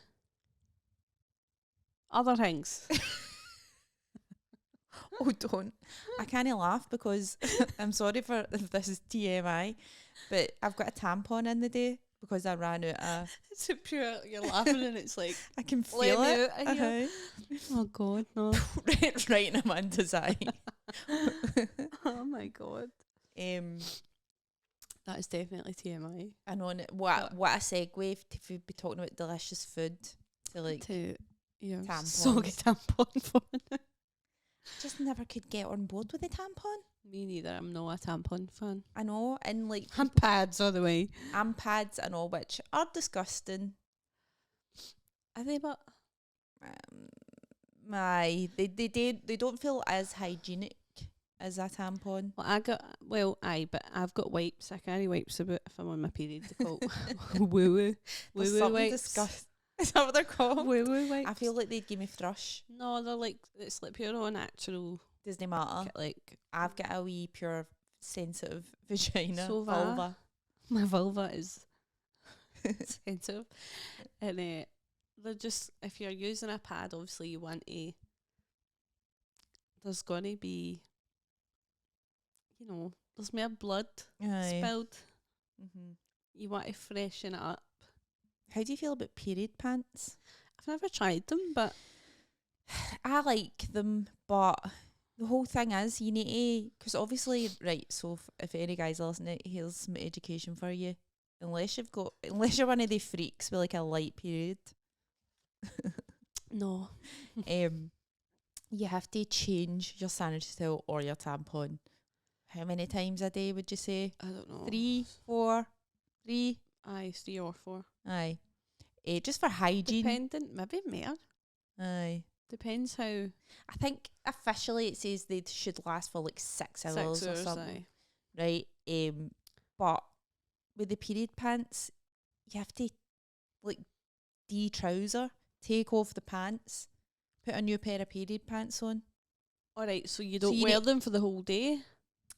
Speaker 1: Other things.
Speaker 2: Oh, don't. I can't laugh because I'm sorry for if this is TMI, but I've got a tampon in the day because I ran out of.
Speaker 1: It's a pure, you're laughing and it's like,
Speaker 2: I can
Speaker 1: let
Speaker 2: feel
Speaker 1: me
Speaker 2: it.
Speaker 1: out of here. Oh God, no.
Speaker 2: right in Amanda's eye.
Speaker 1: Oh my God.
Speaker 2: Um,
Speaker 1: That is definitely TMI.
Speaker 2: I know what a segue if we'd be talking about delicious food to like.
Speaker 1: To your
Speaker 2: Tampons.
Speaker 1: soggy tampon fun.
Speaker 2: Just never could get on board with the tampon.
Speaker 1: Me neither. I'm not a tampon fan.
Speaker 2: I know, and like
Speaker 1: And pads all the way.
Speaker 2: and pads and all, which are disgusting.
Speaker 1: Are they? But
Speaker 2: They don't feel as hygienic as a tampon.
Speaker 1: well, but I've got wipes. I carry wipes about if I'm on my period. They're called woo woo
Speaker 2: Something
Speaker 1: wipes.
Speaker 2: disgust. Is that what they're called?
Speaker 1: Woo woo wipes.
Speaker 2: I feel like they'd give me thrush.
Speaker 1: No, they're like it's like pure all natural.
Speaker 2: Doesn't matter.
Speaker 1: Like
Speaker 2: I've got a wee pure sensitive vagina.
Speaker 1: So
Speaker 2: Vulva.
Speaker 1: my vulva is sensitive, and they're just if you're using a pad, obviously you want a. There's gonna be, there's more blood
Speaker 2: Aye.
Speaker 1: spilled.
Speaker 2: Mm-hmm.
Speaker 1: You want to freshen it up.
Speaker 2: How do you feel about period pants?
Speaker 1: I've never tried them, but
Speaker 2: I like them, but the whole thing is you need to, because obviously, right, so if any guys are listening, here's some education for you. Unless you're one of the freaks with like a light period,
Speaker 1: no.
Speaker 2: You have to change your sanitary towel or your tampon. How many times a day would you say?
Speaker 1: I don't know.
Speaker 2: 3, 4, 3?
Speaker 1: Aye, 3 or 4.
Speaker 2: Aye. Just for hygiene.
Speaker 1: Dependent, maybe more.
Speaker 2: Aye.
Speaker 1: Depends how.
Speaker 2: I think officially it says they should last for like 6 hours, or something.
Speaker 1: Aye.
Speaker 2: Right? But with the period pants, you have to like de-trouser, take off the pants, put a new pair of period pants on.
Speaker 1: Alright, so you don't
Speaker 2: you
Speaker 1: wear them for the whole day?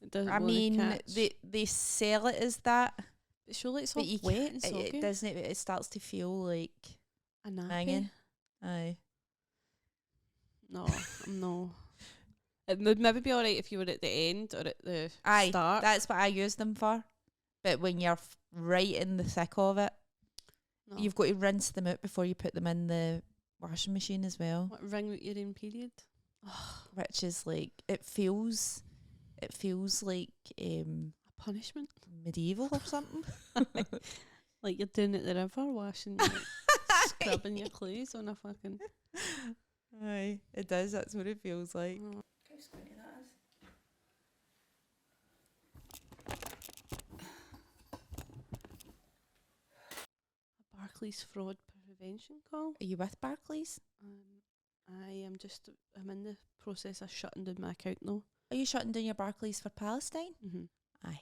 Speaker 1: It doesn't
Speaker 2: I
Speaker 1: wanna
Speaker 2: mean,
Speaker 1: catch.
Speaker 2: they sell it as that,
Speaker 1: But surely it's all
Speaker 2: But
Speaker 1: wet and soggy.
Speaker 2: it doesn't. It starts to feel like
Speaker 1: A nappy.
Speaker 2: hanging. Aye.
Speaker 1: No, no. It would maybe be alright if you were at the end or at the start.
Speaker 2: That's what I use them for. But when you're right in the thick of it,
Speaker 1: No.
Speaker 2: you've got to rinse them out before you put them in the washing machine as well.
Speaker 1: What, ring out your own period?
Speaker 2: Which is like it feels like
Speaker 1: A punishment?
Speaker 2: medieval or something.
Speaker 1: Like you're doing it at the river, washing, scrubbing your clothes on a fucking...
Speaker 2: Aye, it does. That's what it feels like.
Speaker 1: Oh.
Speaker 2: How squinty that is.
Speaker 1: A Barclays fraud prevention call.
Speaker 2: Are you with Barclays?
Speaker 1: I'm in the process of shutting down my account now.
Speaker 2: Are you shutting down your Barclays for Palestine?
Speaker 1: Mm-hmm.
Speaker 2: Aye.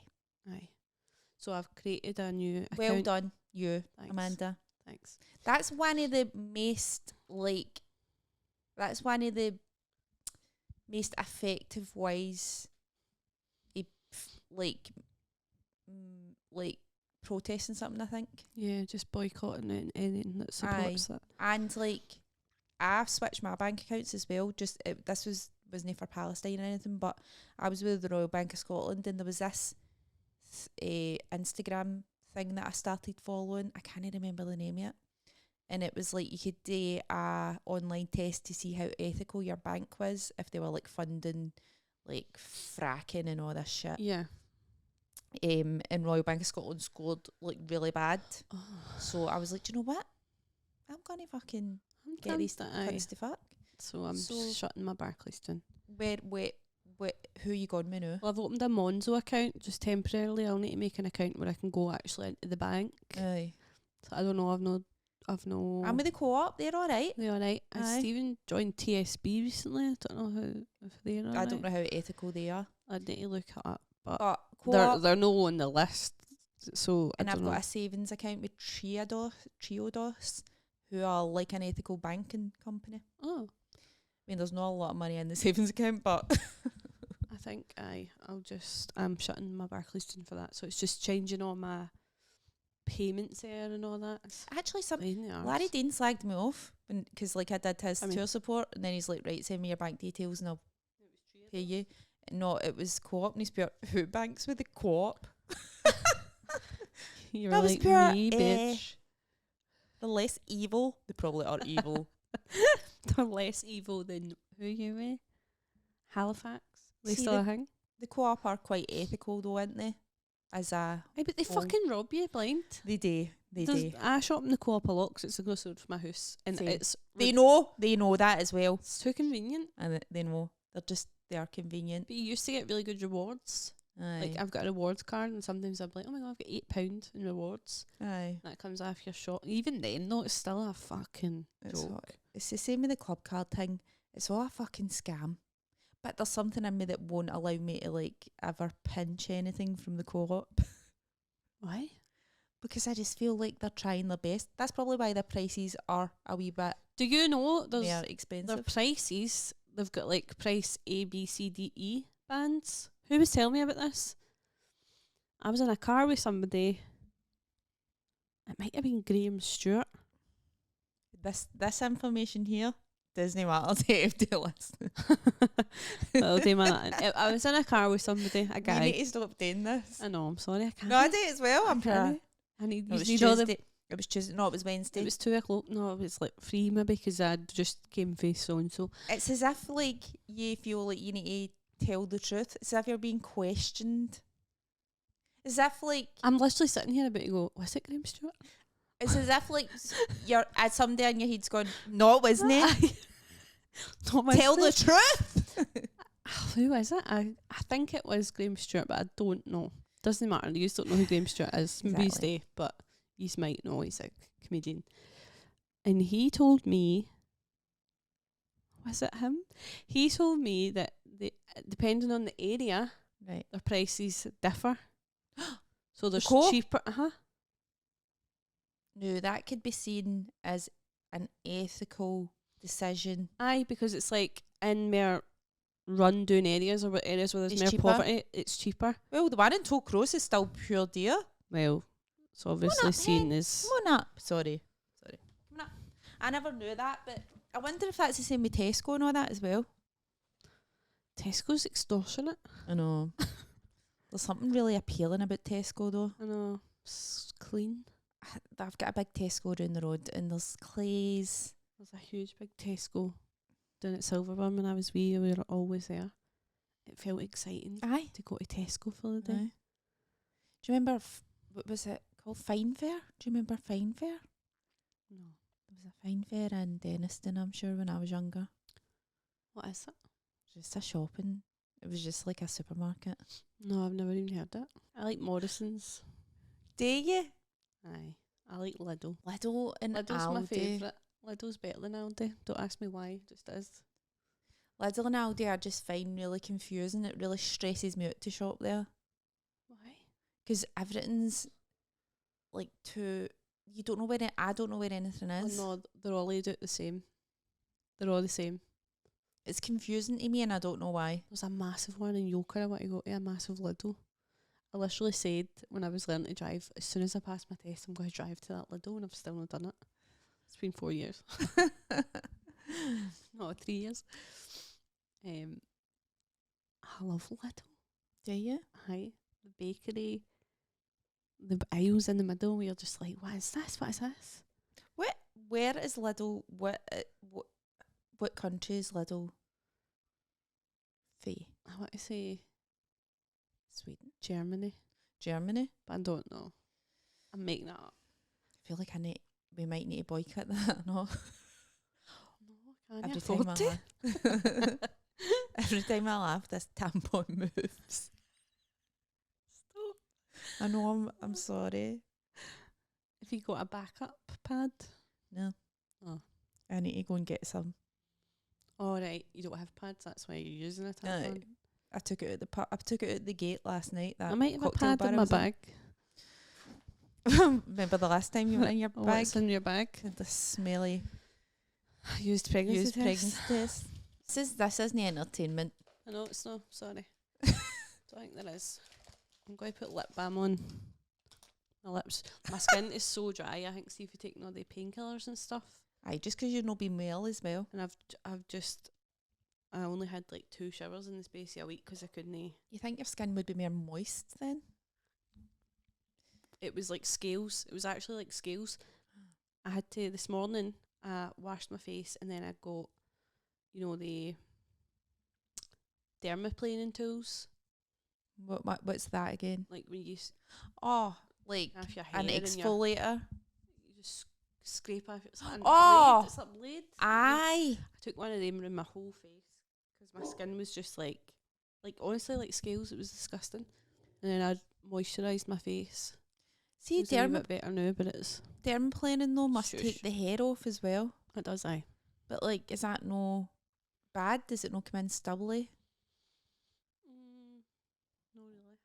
Speaker 1: So I've created a new account.
Speaker 2: Well done, you,
Speaker 1: Thanks.
Speaker 2: Amanda.
Speaker 1: Thanks.
Speaker 2: That's one of the most effective ways like protesting something, I think.
Speaker 1: Yeah, just boycotting anything that supports that.
Speaker 2: And like I've switched my bank accounts as well. This wasn't for Palestine or anything, but I was with the Royal Bank of Scotland and there was this Instagram thing that I started following. I can't remember the name yet. And it was like you could do a online test to see how ethical your bank was if they were like funding like fracking and all this shit.
Speaker 1: Yeah.
Speaker 2: And Royal Bank of Scotland scored like really bad.
Speaker 1: Oh.
Speaker 2: So I was like, do you know what? I'm gonna fucking get these cunts to fuck.
Speaker 1: So I'm shutting my Barclays down.
Speaker 2: Who are you going with now?
Speaker 1: Well, I've opened a Monzo account just temporarily. I'll need to make an account where I can go actually into the bank.
Speaker 2: Aye.
Speaker 1: So I don't know.
Speaker 2: I'm with the Co-op. They're all right.
Speaker 1: They're all right.
Speaker 2: Aye.
Speaker 1: Stephen joined TSB recently. I don't know if they're all right.
Speaker 2: I don't know how ethical they are.
Speaker 1: I'd need to look it up. But
Speaker 2: Co-op,
Speaker 1: they're no on the list. So
Speaker 2: and I've
Speaker 1: got
Speaker 2: a savings account with Triodos, who are like an ethical banking company.
Speaker 1: Oh.
Speaker 2: I mean, there's not a lot of money in the savings account, but
Speaker 1: I think I'm shutting my Barclays down for that. So it's just changing all my payments there and all that. It's
Speaker 2: actually
Speaker 1: pain in the
Speaker 2: Larry
Speaker 1: arse.
Speaker 2: Dean slagged me off because like I did his tour support, and then he's like, right, send me your bank details and I'll pay you. No, it was Co-op, and he's pure, who banks with the Co-op?
Speaker 1: You're
Speaker 2: that
Speaker 1: like
Speaker 2: was pure,
Speaker 1: me, bitch.
Speaker 2: The less evil, they probably are evil.
Speaker 1: They're less evil than who you with? Halifax? They
Speaker 2: See,
Speaker 1: still a thing?
Speaker 2: The Co-op are quite ethical though, aren't they? As a
Speaker 1: Aye, but they fucking rob you blind.
Speaker 2: They do.
Speaker 1: I shop in the Co-op a lot because it's a close road from my house, and
Speaker 2: Same.
Speaker 1: it's
Speaker 2: They know that as well,
Speaker 1: it's too convenient.
Speaker 2: and they know they are convenient.
Speaker 1: But you used to get really good rewards.
Speaker 2: Aye.
Speaker 1: Like I've got a rewards card, and sometimes I'm like, oh my god, I've got £8 in rewards.
Speaker 2: Aye.
Speaker 1: That comes off your shop. Even then, though, it's still a fucking joke.
Speaker 2: It's the same with the club card thing. It's all a fucking scam. But there's something in me that won't allow me to like ever pinch anything from the Co-op.
Speaker 1: Why?
Speaker 2: Because I just feel like they're trying their best. That's probably why the prices are a wee bit
Speaker 1: Do you know
Speaker 2: they are
Speaker 1: their
Speaker 2: expensive.
Speaker 1: prices? They've got like price A, B, C, D, E bands. Who was telling me about this? I was in a car with somebody. It might have been Graham Stewart.
Speaker 2: This information here doesn't matter to FD listen.
Speaker 1: Well, do I was in a car with somebody, a guy.
Speaker 2: You need to stop doing this.
Speaker 1: I know, I'm sorry, I can't.
Speaker 2: No, I do it as well. I'm
Speaker 1: I need all the...
Speaker 2: It was Tuesday. No, it was Wednesday.
Speaker 1: It was 2 o'clock. No, it was like 3 maybe because I just came for so-and-so.
Speaker 2: It's as if like you feel like you need to tell the truth. It's as if you're being questioned. It's as if like...
Speaker 1: I'm literally sitting here about to go, was it Graham Stewart?
Speaker 2: It's as if like you're at somebody in your head's going, no, it wasn't it? Tell the truth.
Speaker 1: Who is it? I think it was Graham Stewart, but I don't know. Doesn't matter. You just don't know who Graham Stewart is. Maybe he's there, but you might know. He's a comedian. And he told me, was it him? He told me that depending on the area,
Speaker 2: right,
Speaker 1: their prices differ. So there's
Speaker 2: cool.
Speaker 1: cheaper.
Speaker 2: No, that could be seen as an ethical decision.
Speaker 1: Aye, because it's like in more run-down areas or areas where there's more poverty, it's cheaper.
Speaker 2: Well, the one in Tollcross is still pure dear.
Speaker 1: Well, It's obviously
Speaker 2: up,
Speaker 1: seen
Speaker 2: hen.
Speaker 1: as...
Speaker 2: Come on up. Sorry. Come on up. I never knew that, but I wonder if that's the same with Tesco and all that as well.
Speaker 1: Tesco's extortionate.
Speaker 2: I know. There's something really appealing about Tesco though.
Speaker 1: I know. It's clean.
Speaker 2: I've got a big Tesco down the road and there's Clay's.
Speaker 1: There's a huge big Tesco down at Silverburn when I was wee. We were always there. It felt exciting
Speaker 2: Aye.
Speaker 1: to go to Tesco for the day.
Speaker 2: Aye. Do you remember, what was it called? Fine Fair? Do you remember Fine Fair?
Speaker 1: No.
Speaker 2: There was a Fine Fair in Denniston, I'm sure, when I was younger.
Speaker 1: What is it?
Speaker 2: Just a shopping. It was just like a supermarket.
Speaker 1: No, I've never even heard that. I like Morrison's.
Speaker 2: Do you?
Speaker 1: Aye. I like Lidl.
Speaker 2: Lidl and
Speaker 1: Lidl's
Speaker 2: Aldi.
Speaker 1: my favourite. Lidl's better than Aldi. Don't ask me why. Just is.
Speaker 2: Lidl and Aldi I just find really confusing. It really stresses me out to shop there.
Speaker 1: Why?
Speaker 2: Because everything's like too... You don't know where... I don't know where anything
Speaker 1: Oh,
Speaker 2: is.
Speaker 1: no, they're all laid out the same. They're all the same.
Speaker 2: It's confusing to me and I don't know why.
Speaker 1: There's a massive one in Yoker. I want to go to a massive Lidl. I literally said when I was learning to drive, as soon as I pass my test, I'm going to drive to that Lidl, and I've still not done it. It's been 4 years. No, 3 years. I love Lidl.
Speaker 2: Do you?
Speaker 1: Aye. The bakery, the aisles in the middle, where you're just like, what is this? What is this?
Speaker 2: Where is Lidl? What country is Lidl? Fee.
Speaker 1: I want to say
Speaker 2: Sweden.
Speaker 1: Germany,
Speaker 2: Germany.
Speaker 1: but I don't know. I'm making that up.
Speaker 2: I feel like we might need to boycott that. No.
Speaker 1: No, I can't
Speaker 2: Every
Speaker 1: afford
Speaker 2: time
Speaker 1: to.
Speaker 2: I laugh. Every time I laugh, this tampon moves.
Speaker 1: Stop.
Speaker 2: I know. I'm sorry.
Speaker 1: Have you got a backup pad?
Speaker 2: No.
Speaker 1: Oh.
Speaker 2: I need to go and get some.
Speaker 1: All right, you don't have pads. That's why you're using it.
Speaker 2: No, I took it out I took it out the gate last night. That
Speaker 1: I might have a
Speaker 2: cocktail
Speaker 1: pad
Speaker 2: bar
Speaker 1: in
Speaker 2: I
Speaker 1: my
Speaker 2: was in.
Speaker 1: bag.
Speaker 2: Remember the last time you went in your
Speaker 1: Oh,
Speaker 2: bag?
Speaker 1: it's in your bag.
Speaker 2: The smelly
Speaker 1: Used pregnancy
Speaker 2: used
Speaker 1: test.
Speaker 2: pregnancy test. This isn't entertainment.
Speaker 1: I know it's not. Sorry. Don't think there is. I'm going to put lip balm on my lips. My skin is so dry. I think, see if you're taking all the painkillers and stuff.
Speaker 2: Aye, just because you've not been well as well.
Speaker 1: And I only had like 2 showers in the space of a week because I couldn't.
Speaker 2: You think your skin would be more moist then?
Speaker 1: It was like scales. It was actually like scales. I had to, this morning, washed my face and then I got, the dermaplaning tools.
Speaker 2: What's that again?
Speaker 1: Like when you
Speaker 2: Like
Speaker 1: half your hair
Speaker 2: an
Speaker 1: and
Speaker 2: exfoliator.
Speaker 1: you just scrape off. It's like a
Speaker 2: Oh!
Speaker 1: blade. It's a blade.
Speaker 2: Aye.
Speaker 1: I took one of them around my whole face because my skin was just like honestly like scales. It was disgusting. And then I moisturised my face.
Speaker 2: See,
Speaker 1: It's a wee bit better now, but it's
Speaker 2: dermaplaning though must
Speaker 1: Shush.
Speaker 2: take the hair off as well.
Speaker 1: it does. Aye.
Speaker 2: But like, is that no bad? Does it not come in stubbly?
Speaker 1: No, really.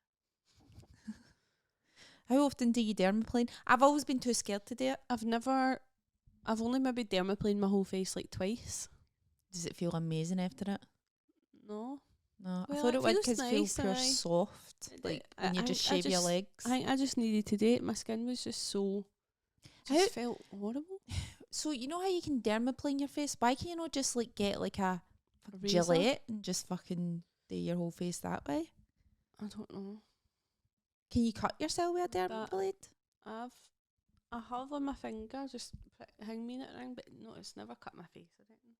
Speaker 2: How often do you dermaplane? I've always been too scared to do it.
Speaker 1: I've only maybe dermaplaned my whole face like twice.
Speaker 2: Does it feel amazing after it?
Speaker 1: No.
Speaker 2: No, I
Speaker 1: Well,
Speaker 2: thought
Speaker 1: it
Speaker 2: it would
Speaker 1: feels
Speaker 2: because
Speaker 1: nice,
Speaker 2: feel pure
Speaker 1: aye.
Speaker 2: soft, like when you just shave your legs.
Speaker 1: I think I just needed to do it. My skin was just so. Just felt horrible.
Speaker 2: So you know how you can dermaplane your face? Why can you not just like get like a
Speaker 1: razor?
Speaker 2: Gillette and just fucking do your whole face that way?
Speaker 1: I don't know.
Speaker 2: Can you cut yourself with a
Speaker 1: That-
Speaker 2: dermaplane?
Speaker 1: I have on my finger, just hang me in it around, but no, it's never cut my face. I reckon.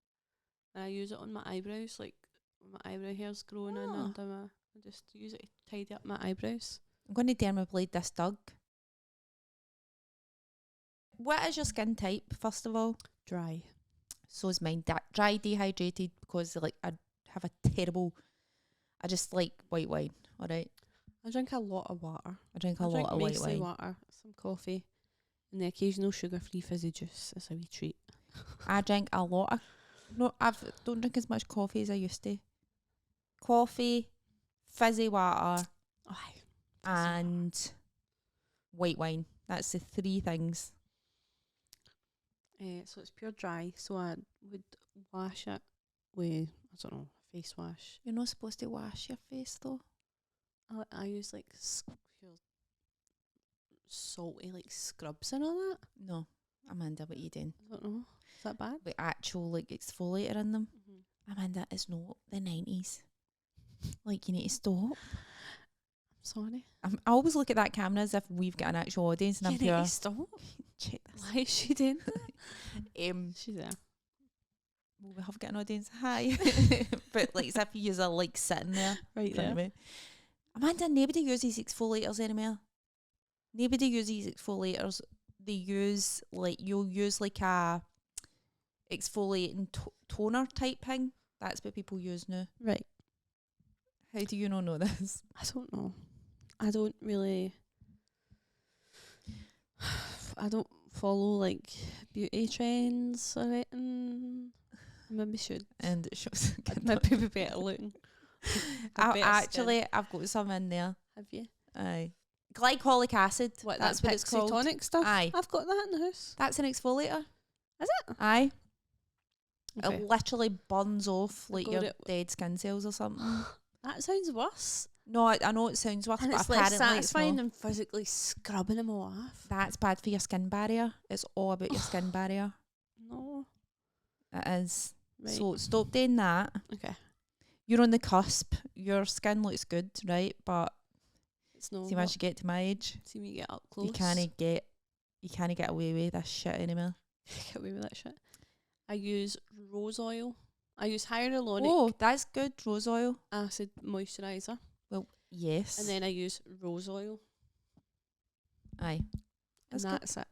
Speaker 1: And I use it on my eyebrows, like when my eyebrow hair's growing in
Speaker 2: Ah.
Speaker 1: under my. I just use it to tidy up my eyebrows.
Speaker 2: I'm going to dermaplane this Doug. What is your skin type, first of all?
Speaker 1: Dry.
Speaker 2: So is mine. Dry, dehydrated, because like I have a terrible... I just like white wine, alright?
Speaker 1: I drink a lot of water.
Speaker 2: I drink a
Speaker 1: I
Speaker 2: lot
Speaker 1: drink
Speaker 2: of white
Speaker 1: mostly
Speaker 2: wine.
Speaker 1: water, some coffee, and the occasional sugar-free fizzy juice as a wee treat.
Speaker 2: I drink a lot of... No, don't drink as much coffee as I used to. Coffee, fizzy water,
Speaker 1: Aye.
Speaker 2: and white wine. That's the 3 things.
Speaker 1: So it's pure dry. So I would wash it with, I don't know, face wash.
Speaker 2: You're not supposed to wash your face though.
Speaker 1: I use like salty like scrubs and all that.
Speaker 2: No, Amanda, what are you doing?
Speaker 1: I don't know. Is that bad?
Speaker 2: Like actual like exfoliator in them.
Speaker 1: Mm-hmm.
Speaker 2: Amanda, it's not the 90s. Like, you need to stop.
Speaker 1: Sorry.
Speaker 2: I always look at that camera as if we've got an actual audience, and
Speaker 1: You
Speaker 2: I'm
Speaker 1: need
Speaker 2: pure.
Speaker 1: to stop.
Speaker 2: Check this.
Speaker 1: Why is she doing that? She's there.
Speaker 2: Well, we have got an audience. Hi. But like, as if you are like sitting there
Speaker 1: Right
Speaker 2: in front of
Speaker 1: there.
Speaker 2: me. Amanda, nobody uses exfoliators anymore. Nobody uses exfoliators. They use like, you'll use like a exfoliating toner type thing. That's what people use now.
Speaker 1: Right.
Speaker 2: How do you not know this?
Speaker 1: I don't know. I don't really. I don't follow like beauty trends or anything. I maybe should.
Speaker 2: And it shows.
Speaker 1: I'd maybe be better looking.
Speaker 2: I've got some in there.
Speaker 1: Have you?
Speaker 2: Aye. Glycolic acid.
Speaker 1: What?
Speaker 2: That's what it's called.
Speaker 1: Tonic stuff.
Speaker 2: Aye.
Speaker 1: I've got that in the house.
Speaker 2: That's an exfoliator.
Speaker 1: Is it?
Speaker 2: Aye.
Speaker 1: Okay.
Speaker 2: It literally burns off like
Speaker 1: got
Speaker 2: your
Speaker 1: it.
Speaker 2: dead skin cells or something.
Speaker 1: That sounds worse.
Speaker 2: No, I know it sounds worse,
Speaker 1: And
Speaker 2: but
Speaker 1: it's less
Speaker 2: apparently it's
Speaker 1: satisfying
Speaker 2: not.
Speaker 1: than physically scrubbing them all off.
Speaker 2: That's bad for your skin barrier. It's all about your skin barrier.
Speaker 1: No.
Speaker 2: It is.
Speaker 1: Right.
Speaker 2: So stop doing that.
Speaker 1: Okay.
Speaker 2: You're on the cusp. Your skin looks good, right? But
Speaker 1: It's no.
Speaker 2: see, once you get to my age,
Speaker 1: See me get up close.
Speaker 2: you can't get away with this shit anymore.
Speaker 1: Get away with that shit. I use rose oil. I use hyaluronic
Speaker 2: Oh, that's good. Rose oil.
Speaker 1: acid moisturizer,
Speaker 2: Well, yes.
Speaker 1: and then I use rose oil,
Speaker 2: Aye. That's
Speaker 1: and
Speaker 2: good.
Speaker 1: that's it.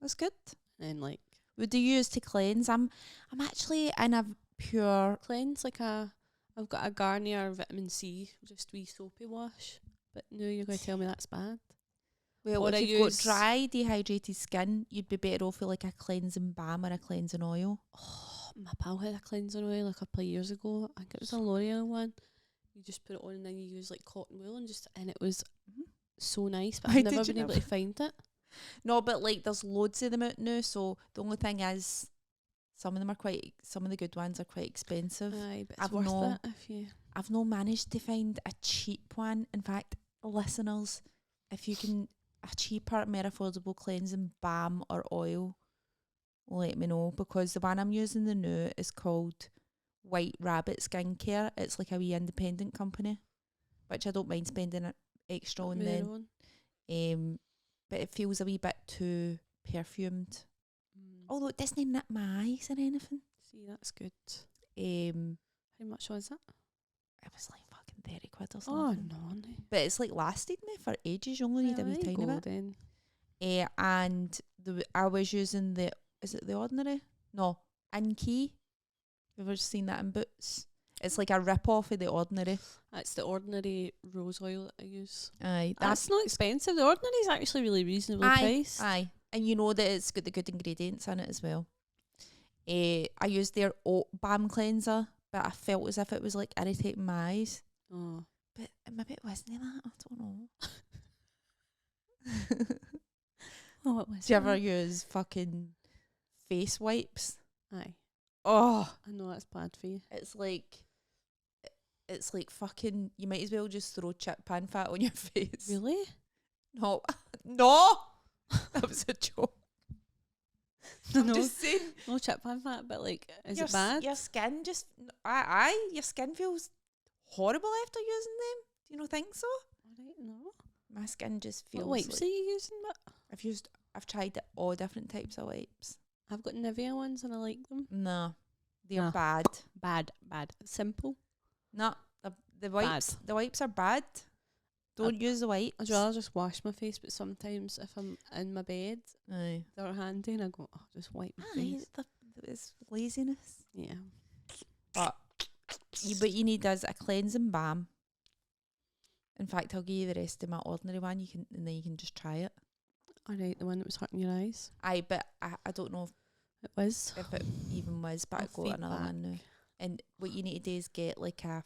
Speaker 2: That's good.
Speaker 1: And then like
Speaker 2: What do you use to cleanse? I'm actually in a pure.
Speaker 1: cleanse I've got a Garnier vitamin C, just wee soapy wash. But no, you're going to tell me that's bad.
Speaker 2: Well,
Speaker 1: Or
Speaker 2: if
Speaker 1: I
Speaker 2: you've got
Speaker 1: use-
Speaker 2: dry, dehydrated skin, you'd be better off with like a cleansing balm or a cleansing oil.
Speaker 1: Oh, my pal had a cleansing oil a couple of years ago. I think it was a L'Oreal one. You just put it on and then you use like cotton wool and it was so nice. But
Speaker 2: Why
Speaker 1: I've
Speaker 2: did
Speaker 1: never
Speaker 2: you
Speaker 1: been able to find it.
Speaker 2: No, but like there's loads of them out now. So the only thing is, some of the good ones are quite expensive.
Speaker 1: Aye, but it's
Speaker 2: I've
Speaker 1: worth
Speaker 2: no-
Speaker 1: it if you.
Speaker 2: I've not managed to find a cheap one. In fact, listeners, if you can, a cheaper, more affordable cleansing balm or oil, let me know, because the one I'm using the new is called White Rabbit Skincare. It's like a wee independent company, which I don't mind spending extra on then. But it feels a wee bit too perfumed. Although it doesn't nip my eyes or anything.
Speaker 1: See, that's good.
Speaker 2: How
Speaker 1: much was it?
Speaker 2: It was like fucking 30 quid or
Speaker 1: Oh,
Speaker 2: something.
Speaker 1: no.
Speaker 2: But it's like lasted me for ages. You only need a wee tiny bit.
Speaker 1: Then.
Speaker 2: And I was using is it the Ordinary? No, In Key. Have you ever seen that in Boots? It's like a rip-off of the Ordinary.
Speaker 1: That's the Ordinary rose oil that I use.
Speaker 2: Aye.
Speaker 1: That's not expensive. The Ordinary is actually really reasonably priced.
Speaker 2: Aye. And you know that it's got the good ingredients in it as well. I used their oat balm cleanser, but I felt as if it was like irritating my eyes.
Speaker 1: Oh.
Speaker 2: But maybe it wasn't that. I don't know.
Speaker 1: Oh, what was
Speaker 2: Do you ever use fucking face wipes?
Speaker 1: Aye.
Speaker 2: Oh,
Speaker 1: I know that's bad for you.
Speaker 2: it's like fucking. You might as well just throw chip pan fat on your face.
Speaker 1: Really?
Speaker 2: No, no, that was a joke. I'm
Speaker 1: No.
Speaker 2: just saying.
Speaker 1: No chip pan fat, but like, is
Speaker 2: your
Speaker 1: it bad?
Speaker 2: Your skin just, your skin feels horrible after using them. Do you not think so?
Speaker 1: Alright, no.
Speaker 2: My skin just feels.
Speaker 1: What wipes
Speaker 2: like
Speaker 1: are you using? But
Speaker 2: I've tried all different types of wipes.
Speaker 1: I've got Nivea ones and I like them.
Speaker 2: No, they're
Speaker 1: Nah.
Speaker 2: bad.
Speaker 1: Bad. Simple.
Speaker 2: No, the wipes.
Speaker 1: Bad.
Speaker 2: The wipes are bad. Don't use the wipes.
Speaker 1: I'd rather just wash my face, but sometimes if I'm in my bed,
Speaker 2: Aye.
Speaker 1: they're handy and I go, oh, just wipe my
Speaker 2: Aye,
Speaker 1: face.
Speaker 2: it's laziness.
Speaker 1: Yeah.
Speaker 2: But you need as a cleansing balm. In fact, I'll give you the rest of my Ordinary one. And then you can just try it.
Speaker 1: Alright, the one that was hurting your eyes.
Speaker 2: Aye, but I don't know
Speaker 1: It was.
Speaker 2: if it even was, but
Speaker 1: I'll
Speaker 2: I got another
Speaker 1: feedback.
Speaker 2: one now. And what you need to do is get like a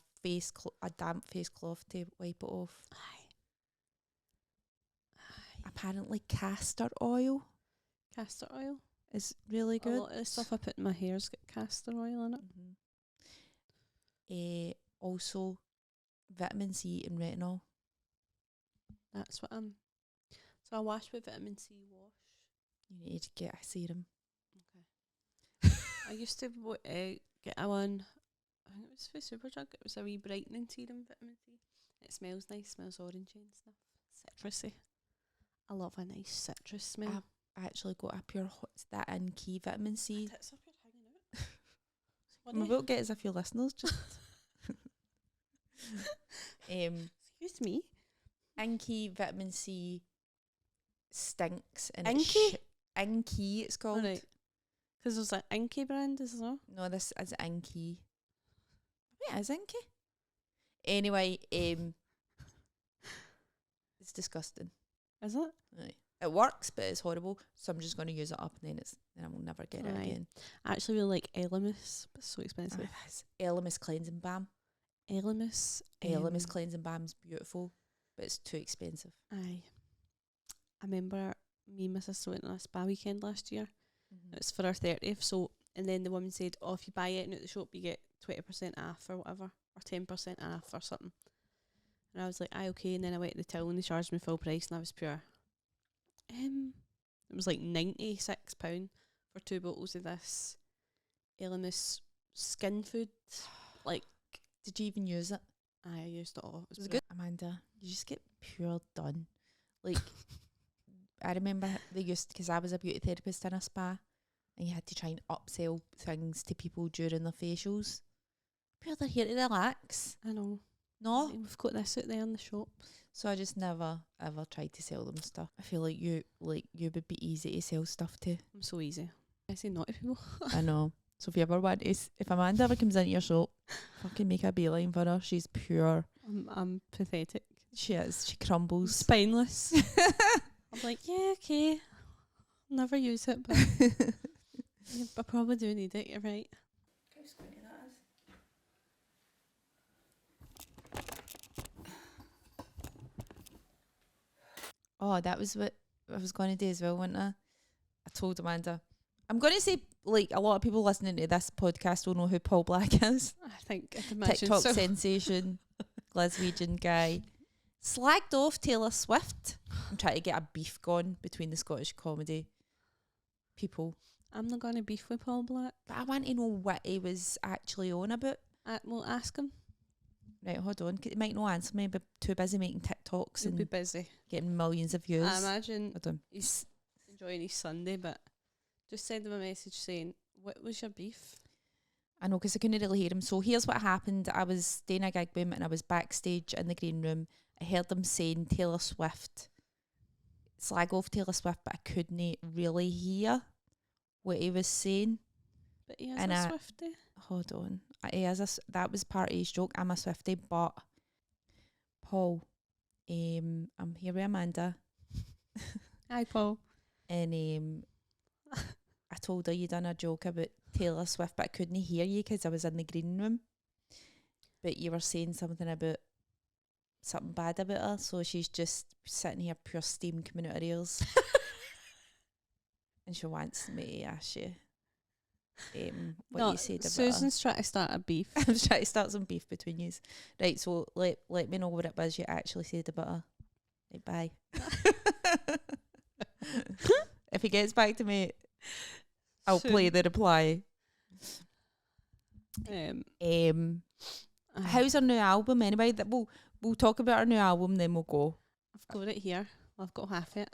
Speaker 2: damp face cloth to wipe it off.
Speaker 1: Aye.
Speaker 2: Apparently, castor oil
Speaker 1: Castor oil.
Speaker 2: is really
Speaker 1: A
Speaker 2: good.
Speaker 1: lot of the stuff I put in my hair's got castor oil in it.
Speaker 2: Also, vitamin C and retinol.
Speaker 1: That's what So I wash with vitamin C wash.
Speaker 2: You need to get a serum.
Speaker 1: I used to get a one. I think it was for Superdrug. It was a wee brightening serum, vitamin C. It smells nice, smells orangey and stuff. Citrusy. I love a nice citrus smell.
Speaker 2: I actually got a pure that in key vitamin C.
Speaker 1: Tits up, you're hanging out.
Speaker 2: I'm about to get as a few listeners just.
Speaker 1: Excuse me.
Speaker 2: Inky vitamin C stinks and
Speaker 1: Inky?
Speaker 2: Inky it's called.
Speaker 1: Alright. Because there's an Inky brand as well.
Speaker 2: No, this is Inky. Wait, is Inky? Anyway, it's disgusting.
Speaker 1: Is it?
Speaker 2: Right. It works, but it's horrible. So I'm just going to use it up, and then I will never get it again.
Speaker 1: I actually really like Elemis, but it's so expensive.
Speaker 2: Elemis cleansing balm.
Speaker 1: Elemis
Speaker 2: Cleansing balm's beautiful, but it's too expensive.
Speaker 1: Aye. I remember me and my sister went on a spa weekend last year. It was for our 30th, so, and then the woman said, oh, if you buy it at the shop, you get 20% off or whatever, or 10% off or something. And I was like, aye, okay. And then I went to the till and they charged me full price, and I was pure. It was like £96 for 2 bottles of this Elemis skin food. Like,
Speaker 2: did you even use it?
Speaker 1: I used it all.
Speaker 2: It was good. Amanda, you just get pure done. Like, I remember they used, because I was a beauty therapist in a spa, and you had to try and upsell things to people during their facials. Pure, they're here to relax.
Speaker 1: I know.
Speaker 2: No?
Speaker 1: We've got this out there in the shop.
Speaker 2: So I just never ever tried to sell them stuff. I feel like you would be easy to sell stuff to.
Speaker 1: I'm so easy. I say no to people.
Speaker 2: I know. So if you ever want to, if Amanda ever comes into your shop, fucking make a beeline for her. She's pure.
Speaker 1: I'm pathetic.
Speaker 2: She is. She crumbles.
Speaker 1: Spineless. I'm like, yeah, okay. I'll never use it, but I probably do need it. You're right.
Speaker 2: How squinty that is. Oh, that was what I was going to do as well, wasn't I? I told Amanda. I'm going to say, like, a lot of people listening to this podcast will know who Paul Black is.
Speaker 1: I think I'd imagine
Speaker 2: TikTok
Speaker 1: so.
Speaker 2: sensation, Glaswegian guy. Slagged off Taylor Swift. I'm trying to get a beef going between the Scottish comedy people.
Speaker 1: I'm not going to beef with Paul Black.
Speaker 2: But I want to know what he was actually on about.
Speaker 1: We'll ask him.
Speaker 2: Right, hold on. He might not answer me, but too busy making TikToks
Speaker 1: He'll
Speaker 2: and
Speaker 1: be busy.
Speaker 2: getting millions of views.
Speaker 1: I imagine
Speaker 2: Hold on.
Speaker 1: he's enjoying his Sunday, but just send him a message saying, what was your beef?
Speaker 2: I know, because I couldn't really hear him. So here's what happened. I was doing a gig with him and I was backstage in the green room. I heard them saying Taylor Swift. Slag off Taylor Swift, but I couldn't really hear what he was saying.
Speaker 1: But he is
Speaker 2: And
Speaker 1: a Swiftie.
Speaker 2: Hold on. He is that was part of his joke. I'm a Swiftie, but Paul, I'm here with Amanda.
Speaker 1: Hi, Paul.
Speaker 2: And I told her you done a joke about Taylor Swift, but I couldn't hear you because I was in the green room. But you were saying something bad about her, so she's just sitting here pure steam coming out her ears. And she wants me to ask you what you said about
Speaker 1: Susan's trying to start a beef.
Speaker 2: her. I'm trying to start some beef between you. Right, so let me know what it was you actually said about her. Right, bye. If he gets back to me, I'll play the reply. How's our new album anyway? That we'll talk about our new album, then we'll go.
Speaker 1: I've got it here. I've got half it.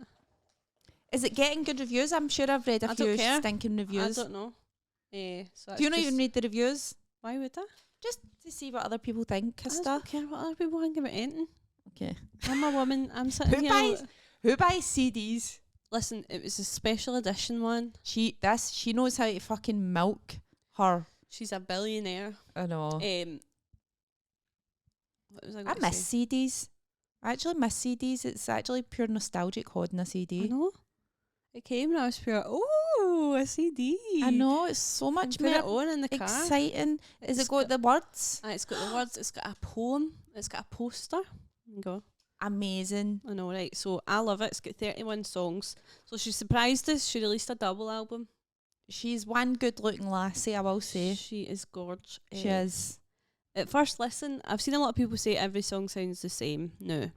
Speaker 2: Is it getting good reviews? I'm sure I've read a few stinking reviews.
Speaker 1: I don't know. So
Speaker 2: do you not even read the reviews?
Speaker 1: Why would I?
Speaker 2: Just to see what other people think of stuff.
Speaker 1: I don't care what other people think about anything.
Speaker 2: Okay.
Speaker 1: I'm a woman. I'm sitting here.
Speaker 2: Who buys CDs?
Speaker 1: Listen, it was a special edition one.
Speaker 2: She knows how to fucking milk her.
Speaker 1: She's a billionaire.
Speaker 2: I know.
Speaker 1: What was I
Speaker 2: I miss CDs. I actually miss CDs. It's actually pure nostalgic holding a CD.
Speaker 1: I know. It came and I was pure, oh, a CD.
Speaker 2: I know, it's so much more
Speaker 1: it on in the car.
Speaker 2: Exciting. Is it got the words?
Speaker 1: It's got the words. It's got a poem. It's got a poster. Go.
Speaker 2: Amazing.
Speaker 1: I know, right? So I love it. It's got 31 songs. So she surprised us. She released a double album.
Speaker 2: She's one good-looking lassie, I will say.
Speaker 1: She is gorgeous.
Speaker 2: She is.
Speaker 1: At first listen, I've seen a lot of people say every song sounds the same. No.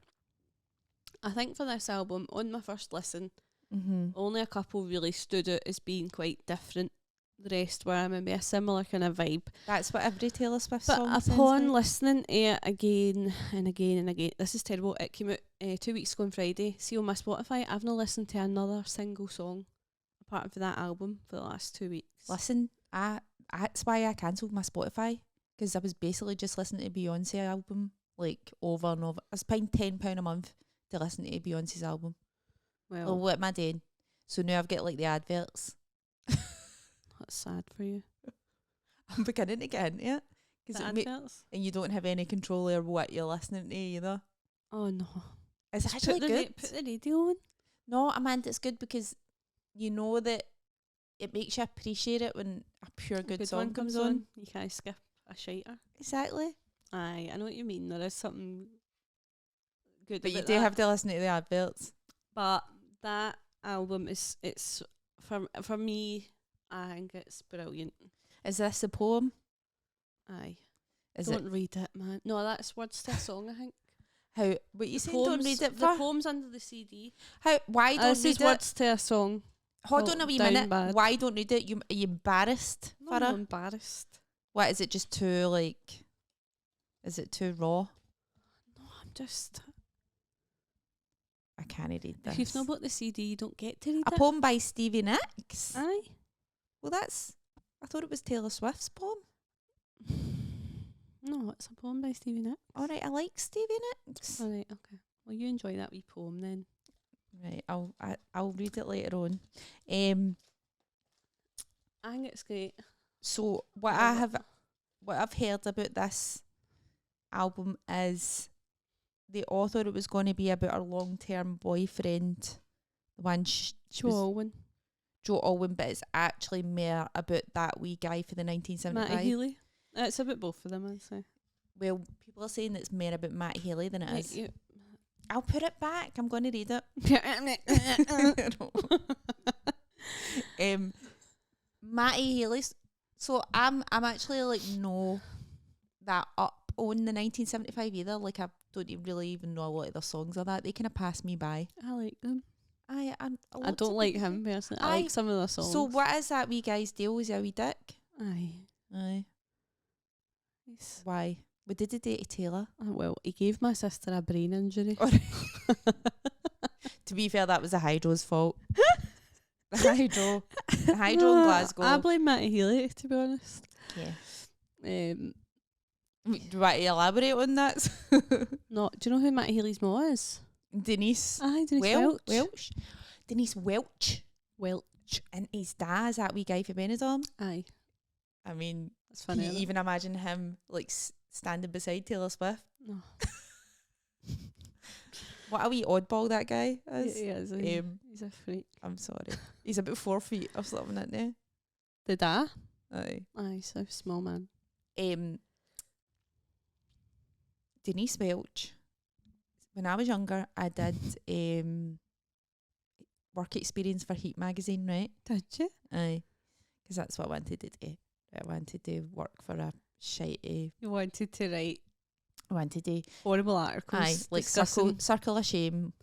Speaker 1: I think for this album, on my first listen,
Speaker 2: Mm-hmm.
Speaker 1: only a couple really stood out as being quite different. The rest were maybe a similar kind of vibe.
Speaker 2: That's what every Taylor Swift
Speaker 1: But
Speaker 2: song sounds
Speaker 1: upon
Speaker 2: like.
Speaker 1: listening to it again and again and again, this is terrible. It came out 2 weeks ago on Friday. See on my Spotify, I've not listened to another single song apart from that album for the last 2 weeks.
Speaker 2: Listen, that's why I cancelled my Spotify, because I was basically just listening to Beyonce album like over and over. I was paying £10 a month to listen to Beyonce's album. Well, what am I doing? So now I've got like the adverts.
Speaker 1: That's sad for you.
Speaker 2: I'm beginning to get into it.
Speaker 1: The adverts?
Speaker 2: And you don't have any control over what you're listening to either.
Speaker 1: Oh no.
Speaker 2: It's
Speaker 1: Just
Speaker 2: actually good.
Speaker 1: Put the radio on.
Speaker 2: No, Amanda, it's good because you know that it makes you appreciate it when a pure good song comes on.
Speaker 1: You can't skip a shiter.
Speaker 2: Exactly.
Speaker 1: Aye, I know what you mean. There is something good
Speaker 2: But you
Speaker 1: about
Speaker 2: do
Speaker 1: that.
Speaker 2: have to listen to the adverts.
Speaker 1: But that album it's for me, I think it's brilliant.
Speaker 2: Is this a poem?
Speaker 1: Aye.
Speaker 2: Is
Speaker 1: Don't
Speaker 2: it
Speaker 1: read it, man. No, that's words to a song, I think.
Speaker 2: how? What you saying? Don't read it
Speaker 1: The
Speaker 2: for?
Speaker 1: poems under the CD.
Speaker 2: How? Why don't
Speaker 1: This
Speaker 2: read
Speaker 1: is
Speaker 2: it?
Speaker 1: words to a song.
Speaker 2: Hold on a wee
Speaker 1: Down
Speaker 2: minute.
Speaker 1: bad.
Speaker 2: Why don't read it? Are you embarrassed
Speaker 1: No,
Speaker 2: for
Speaker 1: I'm
Speaker 2: her?
Speaker 1: not embarrassed.
Speaker 2: What is it? Just too like? Is it too raw?
Speaker 1: No, I'm just.
Speaker 2: I can't read this.
Speaker 1: If you've not bought the CD, you don't get to read
Speaker 2: A
Speaker 1: it.
Speaker 2: poem by Stevie Nicks.
Speaker 1: Aye.
Speaker 2: Well, I thought it was Taylor Swift's poem.
Speaker 1: No, it's a poem by Stevie Nicks.
Speaker 2: All right, I like Stevie Nicks.
Speaker 1: All right, okay. Well, you enjoy that wee poem then.
Speaker 2: Right, I'll read it later on.
Speaker 1: I think it's great.
Speaker 2: So what
Speaker 1: Love it.
Speaker 2: I've heard about this album is they all thought it was going to be about her long-term boyfriend, the one
Speaker 1: Joe Alwyn.
Speaker 2: Joe Alwyn, but it's actually more about that wee guy for the 1975.
Speaker 1: Matty Healy. It's about both of them, I'd say.
Speaker 2: Well, people are saying it's more about Matt Haley than it
Speaker 1: Like
Speaker 2: is.
Speaker 1: you-
Speaker 2: I'll put it back. I'm going to read it. Matty Haley's. So I'm actually like no that up on the 1975 either. Like I don't really even know a lot of their songs or that. They kind of pass me by.
Speaker 1: I like them.
Speaker 2: I
Speaker 1: don't like him personally. I like some of the songs.
Speaker 2: So what is that wee guy's deal? Is he a wee dick?
Speaker 1: Aye.
Speaker 2: Aye. Why? What did he do to Taylor?
Speaker 1: Well, he gave my sister a brain injury.
Speaker 2: To be fair, that was the Hydro's fault. The Hydro in Glasgow.
Speaker 1: I blame Matty Healy, to be honest.
Speaker 2: Yeah. Do you want to elaborate on that?
Speaker 1: No, do you know who Matty Healy's ma is?
Speaker 2: Denise.
Speaker 1: Aye, Denise
Speaker 2: Welch. Denise Welch.
Speaker 1: Welch.
Speaker 2: And his dad is that wee guy for Benidorm.
Speaker 1: Aye.
Speaker 2: I mean,
Speaker 1: That's funny.
Speaker 2: can you even imagine him like standing beside Taylor Swift?
Speaker 1: No.
Speaker 2: What a wee oddball that guy is.
Speaker 1: He is. He's a freak.
Speaker 2: I'm sorry. He's about 4 feet or something, isn't he?
Speaker 1: The da?
Speaker 2: Aye.
Speaker 1: Aye, he's a small man.
Speaker 2: Denise Welch. When I was younger, I did work experience for Heat magazine, right?
Speaker 1: Did you?
Speaker 2: Aye. Because that's what I wanted to do. I wanted to work for a shitey.
Speaker 1: You wanted to write
Speaker 2: I wanted to.
Speaker 1: horrible articles.
Speaker 2: Aye, like
Speaker 1: discussing-
Speaker 2: circle of shame.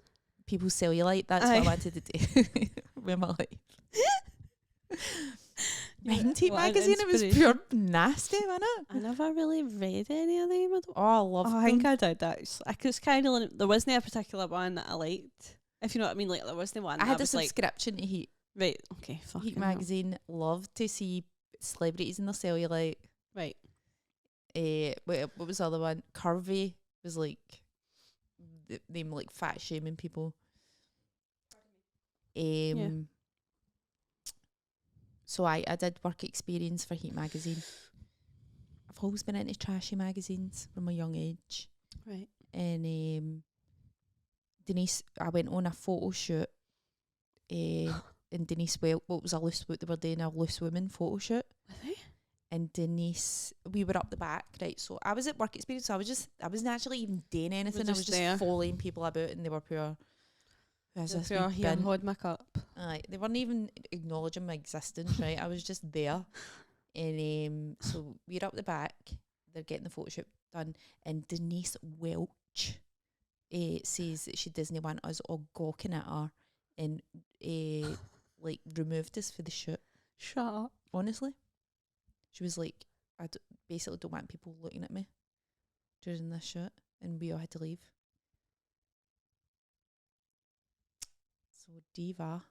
Speaker 2: People's cellulite. That's
Speaker 1: Aye.
Speaker 2: what I wanted to do with my life. Mind Heat
Speaker 1: What an
Speaker 2: magazine. It was
Speaker 1: inspiration.
Speaker 2: pure nasty, wasn't it?
Speaker 1: I never really read any of them.
Speaker 2: Oh, I loved
Speaker 1: I
Speaker 2: them.
Speaker 1: think I did actually. I was kind of there wasn't a particular one that I liked. If you know what I mean, like there wasn't one.
Speaker 2: I had
Speaker 1: that
Speaker 2: a
Speaker 1: was like,
Speaker 2: subscription to Heat.
Speaker 1: right, okay, fucking
Speaker 2: Heat
Speaker 1: hell.
Speaker 2: magazine. Loved to see celebrities in their cellulite.
Speaker 1: Right.
Speaker 2: What was the other one? Curvy was like them like fat shaming people.
Speaker 1: Yeah.
Speaker 2: So I did work experience for Heat magazine. I've always been into trashy magazines from a young age.
Speaker 1: Right.
Speaker 2: And Denise, I went on a photo shoot. And Denise, what was they were doing a loose women photo shoot.
Speaker 1: Were they?
Speaker 2: And Denise, we were up the back, right? So I was at work experience, so I wasn't actually even doing anything. I was
Speaker 1: just
Speaker 2: just
Speaker 1: there.
Speaker 2: following people about, and they were pure. Who's this
Speaker 1: Pure
Speaker 2: wee
Speaker 1: here,
Speaker 2: bin?
Speaker 1: hold my cup.
Speaker 2: They weren't even acknowledging my existence, right? I was just there. And so we're up the back, they're getting the photo shoot done, and Denise Welch says that she doesn't want us all gawking at her and like removed us for the shoot.
Speaker 1: Shut up.
Speaker 2: Honestly, she was like, basically don't want people looking at me during this shoot, and we all had to leave. So diva.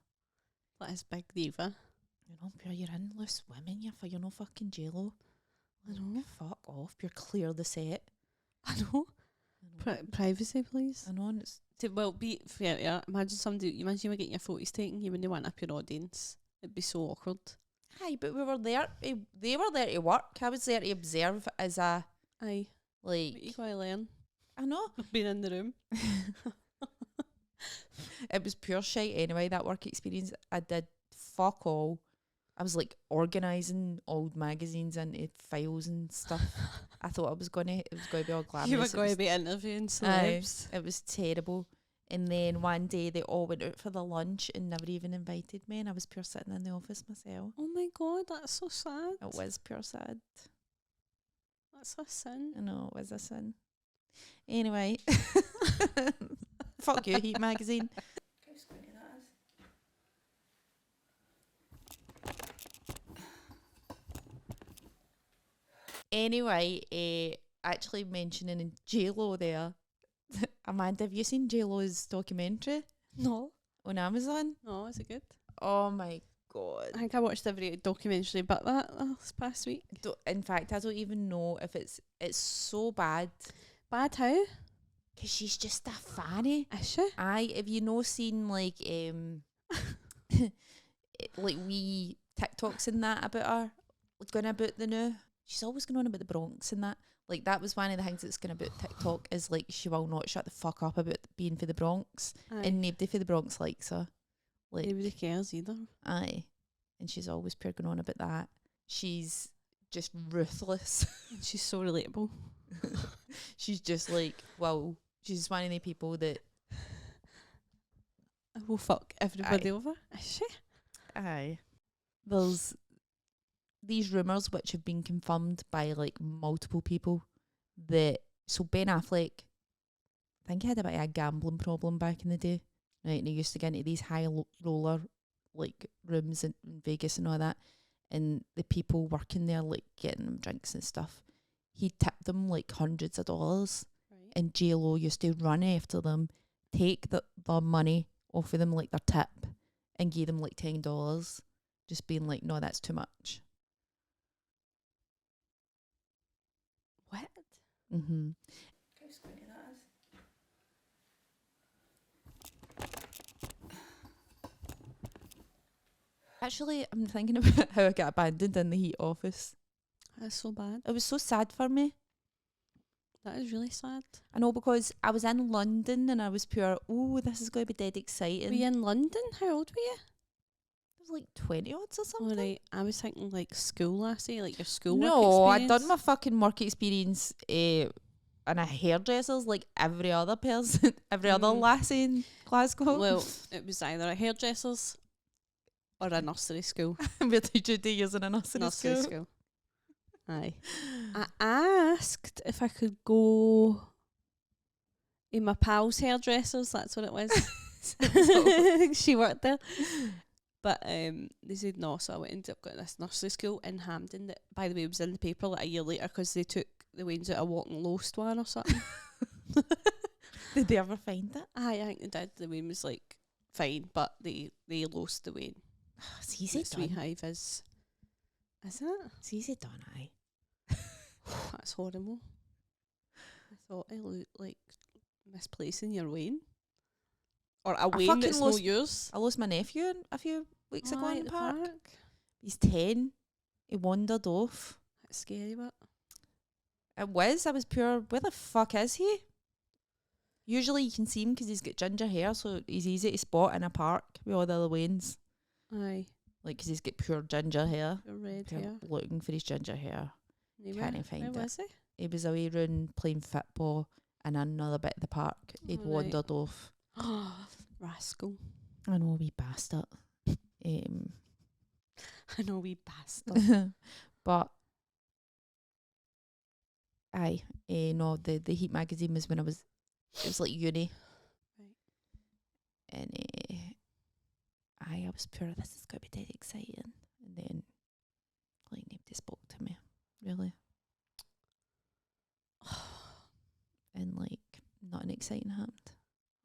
Speaker 1: That is big diva.
Speaker 2: You know, pure, you're in Loose Women, you're no fucking J-Lo.
Speaker 1: I know.
Speaker 2: Fuck off, you're clear the set.
Speaker 1: I know. Privacy, please.
Speaker 2: I know, and it's...
Speaker 1: Well, be fair, yeah. Imagine you were getting your photos taken, you wouldn't want up your audience. It'd be so awkward.
Speaker 2: Aye, but we were there, they were there to work. I was there to observe as a...
Speaker 1: Aye.
Speaker 2: Like...
Speaker 1: But you gotta learn.
Speaker 2: I know.
Speaker 1: Being in the room.
Speaker 2: It was pure shite anyway, that work experience. I did fuck all. I was like organising old magazines into files and stuff. I thought it was going to be all glamorous.
Speaker 1: You were going to be interviewing celebs.
Speaker 2: It was terrible. And then one day they all went out for the lunch and never even invited me, and I was pure sitting in the office myself.
Speaker 1: Oh my god, that's so sad.
Speaker 2: It was pure sad.
Speaker 1: That's a sin.
Speaker 2: I know, it was a sin. Anyway. Fuck you, Heat magazine. How squinty that is. Anyway, actually mentioning J-Lo there. Amanda, have you seen J-Lo's documentary?
Speaker 1: No.
Speaker 2: On Amazon?
Speaker 1: No, is it good?
Speaker 2: Oh my god.
Speaker 1: I think I watched every documentary but that this past week.
Speaker 2: In fact, I don't even know if it's so bad.
Speaker 1: Bad how?
Speaker 2: Because she's just a fanny.
Speaker 1: Is she?
Speaker 2: Aye, have you no seen like like wee TikToks and that about her going about the new? She's always going on about the Bronx and that. Like that was one of the things that's going about TikTok is like she will not shut the fuck up about being for the Bronx.
Speaker 1: Aye.
Speaker 2: And nobody for the Bronx likes her. Like
Speaker 1: nobody cares either.
Speaker 2: Aye. And she's always pure going on about that. She's just ruthless.
Speaker 1: She's so relatable.
Speaker 2: She's just like, well, she's one of the people that
Speaker 1: will fuck everybody
Speaker 2: Aye.
Speaker 1: over. Is she?
Speaker 2: Aye. There's these rumours which have been confirmed by like multiple people that so Ben Affleck, I think he had a bit of a gambling problem back in the day, right? And he used to get into these high roller like rooms in Vegas and all that, and the people working there like getting them drinks and stuff, he tipped them like hundreds of dollars.
Speaker 1: Right.
Speaker 2: And J-Lo used to run after them, take the money off of them like their tip, and give them like $10, just being like, no, that's too much.
Speaker 1: What?
Speaker 2: Mm-hmm.
Speaker 1: How squinty that is.
Speaker 2: Actually, I'm thinking about how I got abandoned in the Heat office.
Speaker 1: That's so bad.
Speaker 2: It was so sad for me.
Speaker 1: That is really sad.
Speaker 2: I know, because I was in London and I was pure, oh, this is going to be dead exciting.
Speaker 1: Were you in London? How old were you?
Speaker 2: I was like 20 odds or something.
Speaker 1: Oh, right. I was thinking like school, lassie, like your school
Speaker 2: No,
Speaker 1: work
Speaker 2: I'd
Speaker 1: experience.
Speaker 2: done my fucking work experience in a hairdresser's like every other person, every other lassie in Glasgow.
Speaker 1: Well, it was either a hairdresser's or a nursery school.
Speaker 2: We did 2 years in a nursery school.
Speaker 1: Aye. I asked if I could go in my pal's hairdressers. That's what it was. She worked there. But they said no, so I ended up going to this nursery school in Hampden that, by the way, was in the paper like a year later because they took the Waynes out of Walking Lost one or something.
Speaker 2: Did they ever find it?
Speaker 1: Aye, I think they did. The Wayne was like fine, but they lost the Wayne.
Speaker 2: It's easy
Speaker 1: Sweet
Speaker 2: done.
Speaker 1: Hive is it?
Speaker 2: It's easy done, aye.
Speaker 1: That's horrible. I thought I looked like misplacing your Wayne. Or a Wayne that's no yours.
Speaker 2: I lost my nephew a few weeks ago in
Speaker 1: at
Speaker 2: the park.
Speaker 1: park.
Speaker 2: He's 10. He wandered off.
Speaker 1: That's scary, but
Speaker 2: It was. I was pure, where the fuck is he? Usually you can see him because he's got ginger hair, so he's easy to spot in a park with all the other Waynes.
Speaker 1: aye,
Speaker 2: Like, because he's got pure ginger hair.
Speaker 1: your red
Speaker 2: Pure
Speaker 1: hair.
Speaker 2: looking for his ginger hair. Can't find it.
Speaker 1: Where was he?
Speaker 2: He was away round playing football in another bit of the park. He'd
Speaker 1: Right.
Speaker 2: wandered off.
Speaker 1: Rascal.
Speaker 2: I know, wee bastard.
Speaker 1: I know, wee bastard.
Speaker 2: But aye, no, the Heat magazine was when I was It was like uni.
Speaker 1: Right.
Speaker 2: And I was pure, this is going to be dead exciting. And then, like, nobody spoke to me, really. And, like, nothing exciting happened.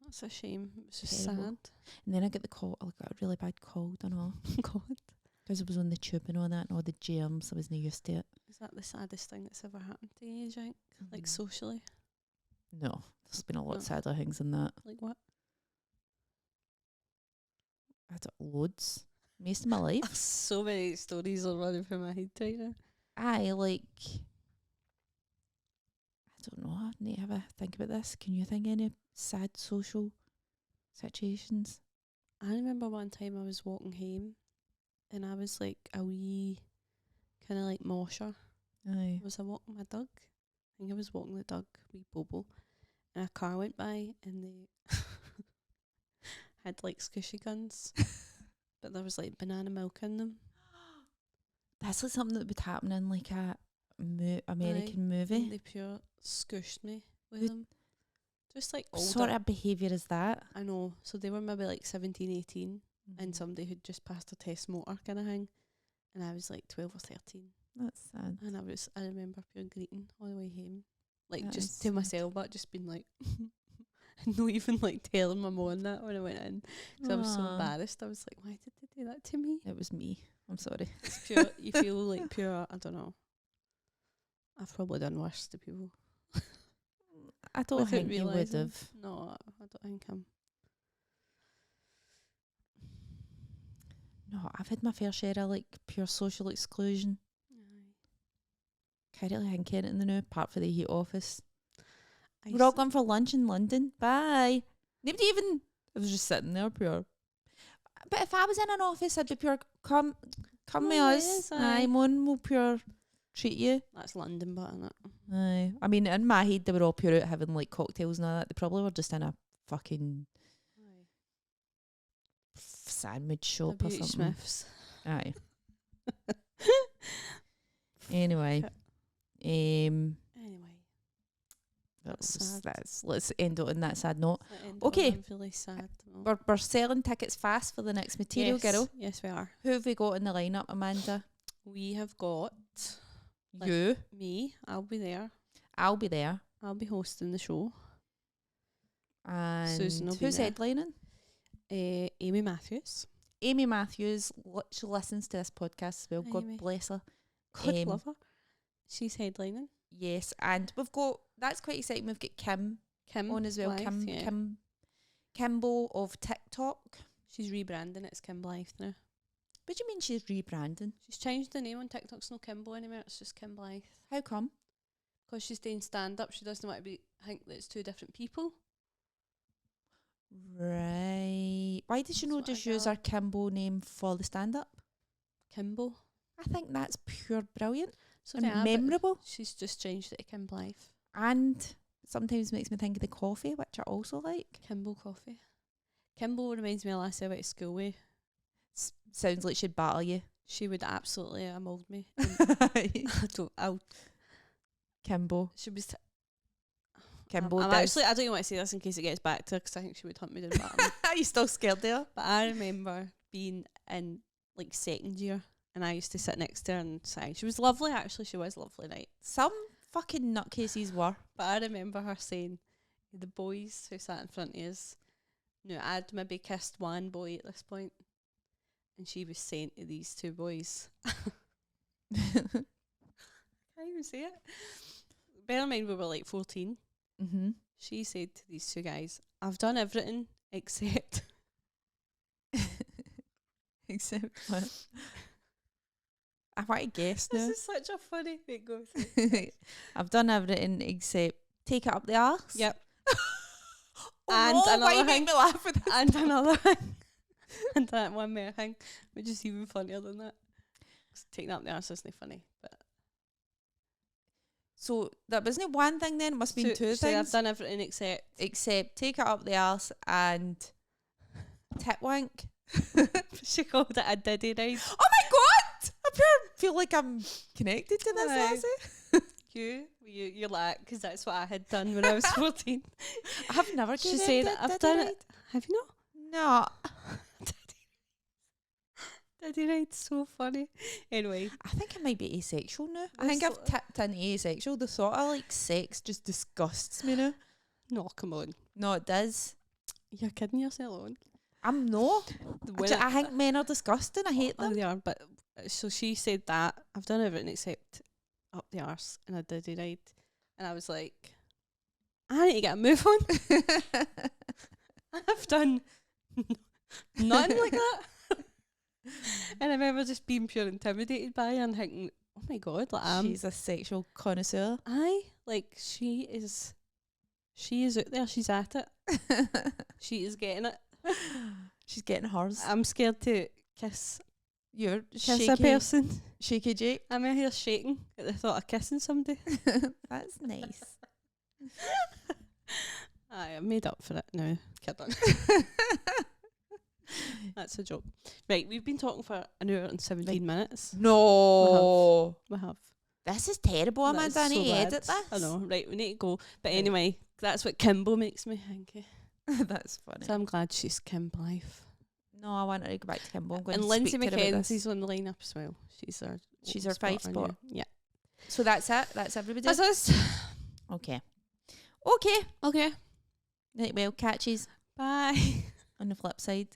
Speaker 1: That's a shame. It was just
Speaker 2: Terrible.
Speaker 1: sad.
Speaker 2: And then I got the call, I got a really bad cold and all.
Speaker 1: God.
Speaker 2: Because I was on the tube and all that, and all the germs, I wasn't used to it.
Speaker 1: Is that the saddest thing that's ever happened to you, Jack? Like socially?
Speaker 2: No, there's been a lot
Speaker 1: No.
Speaker 2: sadder things than that.
Speaker 1: Like what?
Speaker 2: I had loads. Most of my life.
Speaker 1: So many stories are running through my head right now.
Speaker 2: I don't know. I need to have a think about this. Can you think any sad social situations?
Speaker 1: I remember one time I was walking home and I was like a wee kind of like mosher.
Speaker 2: Aye.
Speaker 1: Was I walking my dog? I think I was walking the dog, wee Bobo. And a car went by and they had like squishy guns. But there was like banana milk in them.
Speaker 2: That's like something that would happen in like a American movie.
Speaker 1: And they pure squished me with
Speaker 2: Who-
Speaker 1: them. Just like
Speaker 2: What
Speaker 1: older.
Speaker 2: sort of behaviour is that?
Speaker 1: I know. So they were maybe like 17, 18 and
Speaker 2: Mhm.
Speaker 1: somebody who'd just passed a test motor kind of thing. And I was like 12 or 13.
Speaker 2: That's sad.
Speaker 1: And I remember pure greeting all the way home. Like
Speaker 2: That
Speaker 1: just
Speaker 2: is
Speaker 1: to
Speaker 2: sad.
Speaker 1: myself, but just being like, not even like telling my mum that when I went in. Because I was so
Speaker 2: Aw.
Speaker 1: embarrassed. I was like, why did they do that to me?
Speaker 2: It was me. I'm sorry.
Speaker 1: It's pure, you feel like pure, I don't know. I've probably done worse to people.
Speaker 2: I don't
Speaker 1: Without
Speaker 2: think you would
Speaker 1: realising.
Speaker 2: have.
Speaker 1: No, I don't think I'm.
Speaker 2: No, I've had my fair share of like pure social exclusion. Can't really think anything now, apart for the heat office.
Speaker 1: I
Speaker 2: We're all
Speaker 1: s-
Speaker 2: going for lunch in London. Bye. Nobody even. I was just sitting there, pure. But if I was in an office, I'd be pure. Come
Speaker 1: Oh,
Speaker 2: with us.
Speaker 1: yes,
Speaker 2: Aye,
Speaker 1: aye.
Speaker 2: Mon will pure treat you.
Speaker 1: That's London, but innit?
Speaker 2: Aye. I mean, in my head, they were all pure out having like cocktails and all that. They probably were just in a fucking sandwich
Speaker 1: The
Speaker 2: shop or
Speaker 1: Beauty
Speaker 2: something.
Speaker 1: Smiths.
Speaker 2: Aye. Anyway.
Speaker 1: Anyway.
Speaker 2: That's,
Speaker 1: Sad.
Speaker 2: let's end it on that sad note.
Speaker 1: that ended
Speaker 2: Okay.
Speaker 1: on a really sad note.
Speaker 2: We're selling tickets fast for the next material,
Speaker 1: yes,
Speaker 2: girl.
Speaker 1: yes, we are.
Speaker 2: Who have we got in the lineup, Amanda?
Speaker 1: We have got Like-
Speaker 2: You.
Speaker 1: me. I'll be there.
Speaker 2: I'll be there.
Speaker 1: I'll be hosting the show.
Speaker 2: And
Speaker 1: Susan will be
Speaker 2: who's
Speaker 1: there.
Speaker 2: headlining?
Speaker 1: Amy Matthews.
Speaker 2: Amy Matthews. She listens to this podcast as well.
Speaker 1: Hi,
Speaker 2: God
Speaker 1: Amy.
Speaker 2: bless her.
Speaker 1: God
Speaker 2: Um,
Speaker 1: love her. She's headlining.
Speaker 2: Yes, and we've got, that's quite exciting. We've got Kim
Speaker 1: Kim
Speaker 2: on as well.
Speaker 1: Blythe, yeah.
Speaker 2: Kimbo of TikTok.
Speaker 1: She's rebranding. It's Kim Blythe now.
Speaker 2: What do you mean she's rebranding?
Speaker 1: She's changed the name on TikTok. It's no Kimbo anymore. It's just Kim Blythe.
Speaker 2: How come?
Speaker 1: Because she's doing stand up. She doesn't want to think that it's two different people.
Speaker 2: Right. Why did you
Speaker 1: That's
Speaker 2: not
Speaker 1: what I
Speaker 2: just use
Speaker 1: got.
Speaker 2: our Kimbo name for the stand-up?
Speaker 1: Kimbo.
Speaker 2: I think that's pure brilliant
Speaker 1: So
Speaker 2: and
Speaker 1: yeah, but
Speaker 2: memorable.
Speaker 1: she's just changed it to Kim Blythe.
Speaker 2: And sometimes makes me think of the coffee, which I also like.
Speaker 1: Kimbo coffee. Kimbo reminds me of last year I went to school with.
Speaker 2: Sounds like she'd battle you.
Speaker 1: She would absolutely mould me. And
Speaker 2: Kimbo.
Speaker 1: she was.
Speaker 2: Kimbo
Speaker 1: I'm
Speaker 2: does.
Speaker 1: actually. I don't even want to say this in case it gets back to her because I think she would hunt me down. But
Speaker 2: Are you still scared there?
Speaker 1: But I remember being in like second year and I used to sit next to her and sing. She was lovely, actually. She was lovely, right?
Speaker 2: Some fucking nutcases were.
Speaker 1: But I remember her saying, the boys who sat in front of us, no, I'd maybe kissed one boy at this point, and she was saying to these two boys, can't even say it. Bear in mind we were like 14.
Speaker 2: Mm-hmm.
Speaker 1: She said to these two guys, I've done everything except.
Speaker 2: Except what? I want to guess now.
Speaker 1: This is such a funny thing. Go
Speaker 2: I've done everything except take it up the arse.
Speaker 1: Yep.
Speaker 2: Oh,
Speaker 1: And
Speaker 2: no, why
Speaker 1: another
Speaker 2: you make
Speaker 1: thing.
Speaker 2: me laugh with this?
Speaker 1: And another thing. And that one more thing, which is even funnier than that. 'Cause taking up the arse isn't funny. But
Speaker 2: So that wasn't one thing then, it must have been two
Speaker 1: so I've
Speaker 2: things.
Speaker 1: done everything
Speaker 2: Except take it up the arse and tit wank.
Speaker 1: she called it a diddy ride.
Speaker 2: Oh my god! I feel like I'm connected to this,
Speaker 1: Aye.
Speaker 2: Lassie.
Speaker 1: You You're like, because that's what I had done when I was 14.
Speaker 2: I've never.
Speaker 1: She said, I've done it. Have you not?
Speaker 2: No.
Speaker 1: Daddy Ride's so funny. Anyway.
Speaker 2: I think I might be asexual now. I think I've tipped into asexual. The thought of like sex just disgusts me now.
Speaker 1: No, come on.
Speaker 2: No, it does.
Speaker 1: You're kidding yourself on.
Speaker 2: I'm not. I think men are disgusting. I hate them.
Speaker 1: Oh, they are, but so she said that. I've done everything except up the arse and a Daddy Ride. And I was like, I need to get a move on. I've done nothing like that. And I remember just being pure intimidated by her and thinking, oh my God, like
Speaker 2: she's a sexual connoisseur.
Speaker 1: Aye, like she is out there, she's at it. She is getting it.
Speaker 2: She's getting hers.
Speaker 1: I'm scared to kiss
Speaker 2: a
Speaker 1: person.
Speaker 2: Shaky Jake.
Speaker 1: I'm in here shaking at the thought of kissing somebody.
Speaker 2: That's nice.
Speaker 1: Aye, I've made up for it now. Kidding. That's a joke. Right, we've been talking for an hour and 17 minutes.
Speaker 2: No.
Speaker 1: We have.
Speaker 2: This is terrible, Amanda. I need to edit this.
Speaker 1: I know. Right, we need to go. But anyway, that's what Kimbo makes me think.
Speaker 2: That's funny.
Speaker 1: So I'm glad she's Kim Blythe.
Speaker 2: No, I want her to go back to Kimbo. I'm going
Speaker 1: and
Speaker 2: to
Speaker 1: Lindsay
Speaker 2: speak to her about
Speaker 1: Mackenzie's on the lineup as well. She's our
Speaker 2: 5 spot.
Speaker 1: Yeah.
Speaker 2: So that's it. That's everybody.
Speaker 1: That's us.
Speaker 2: Okay.
Speaker 1: Okay.
Speaker 2: Right, well, catches.
Speaker 1: Bye.
Speaker 2: On the flip side.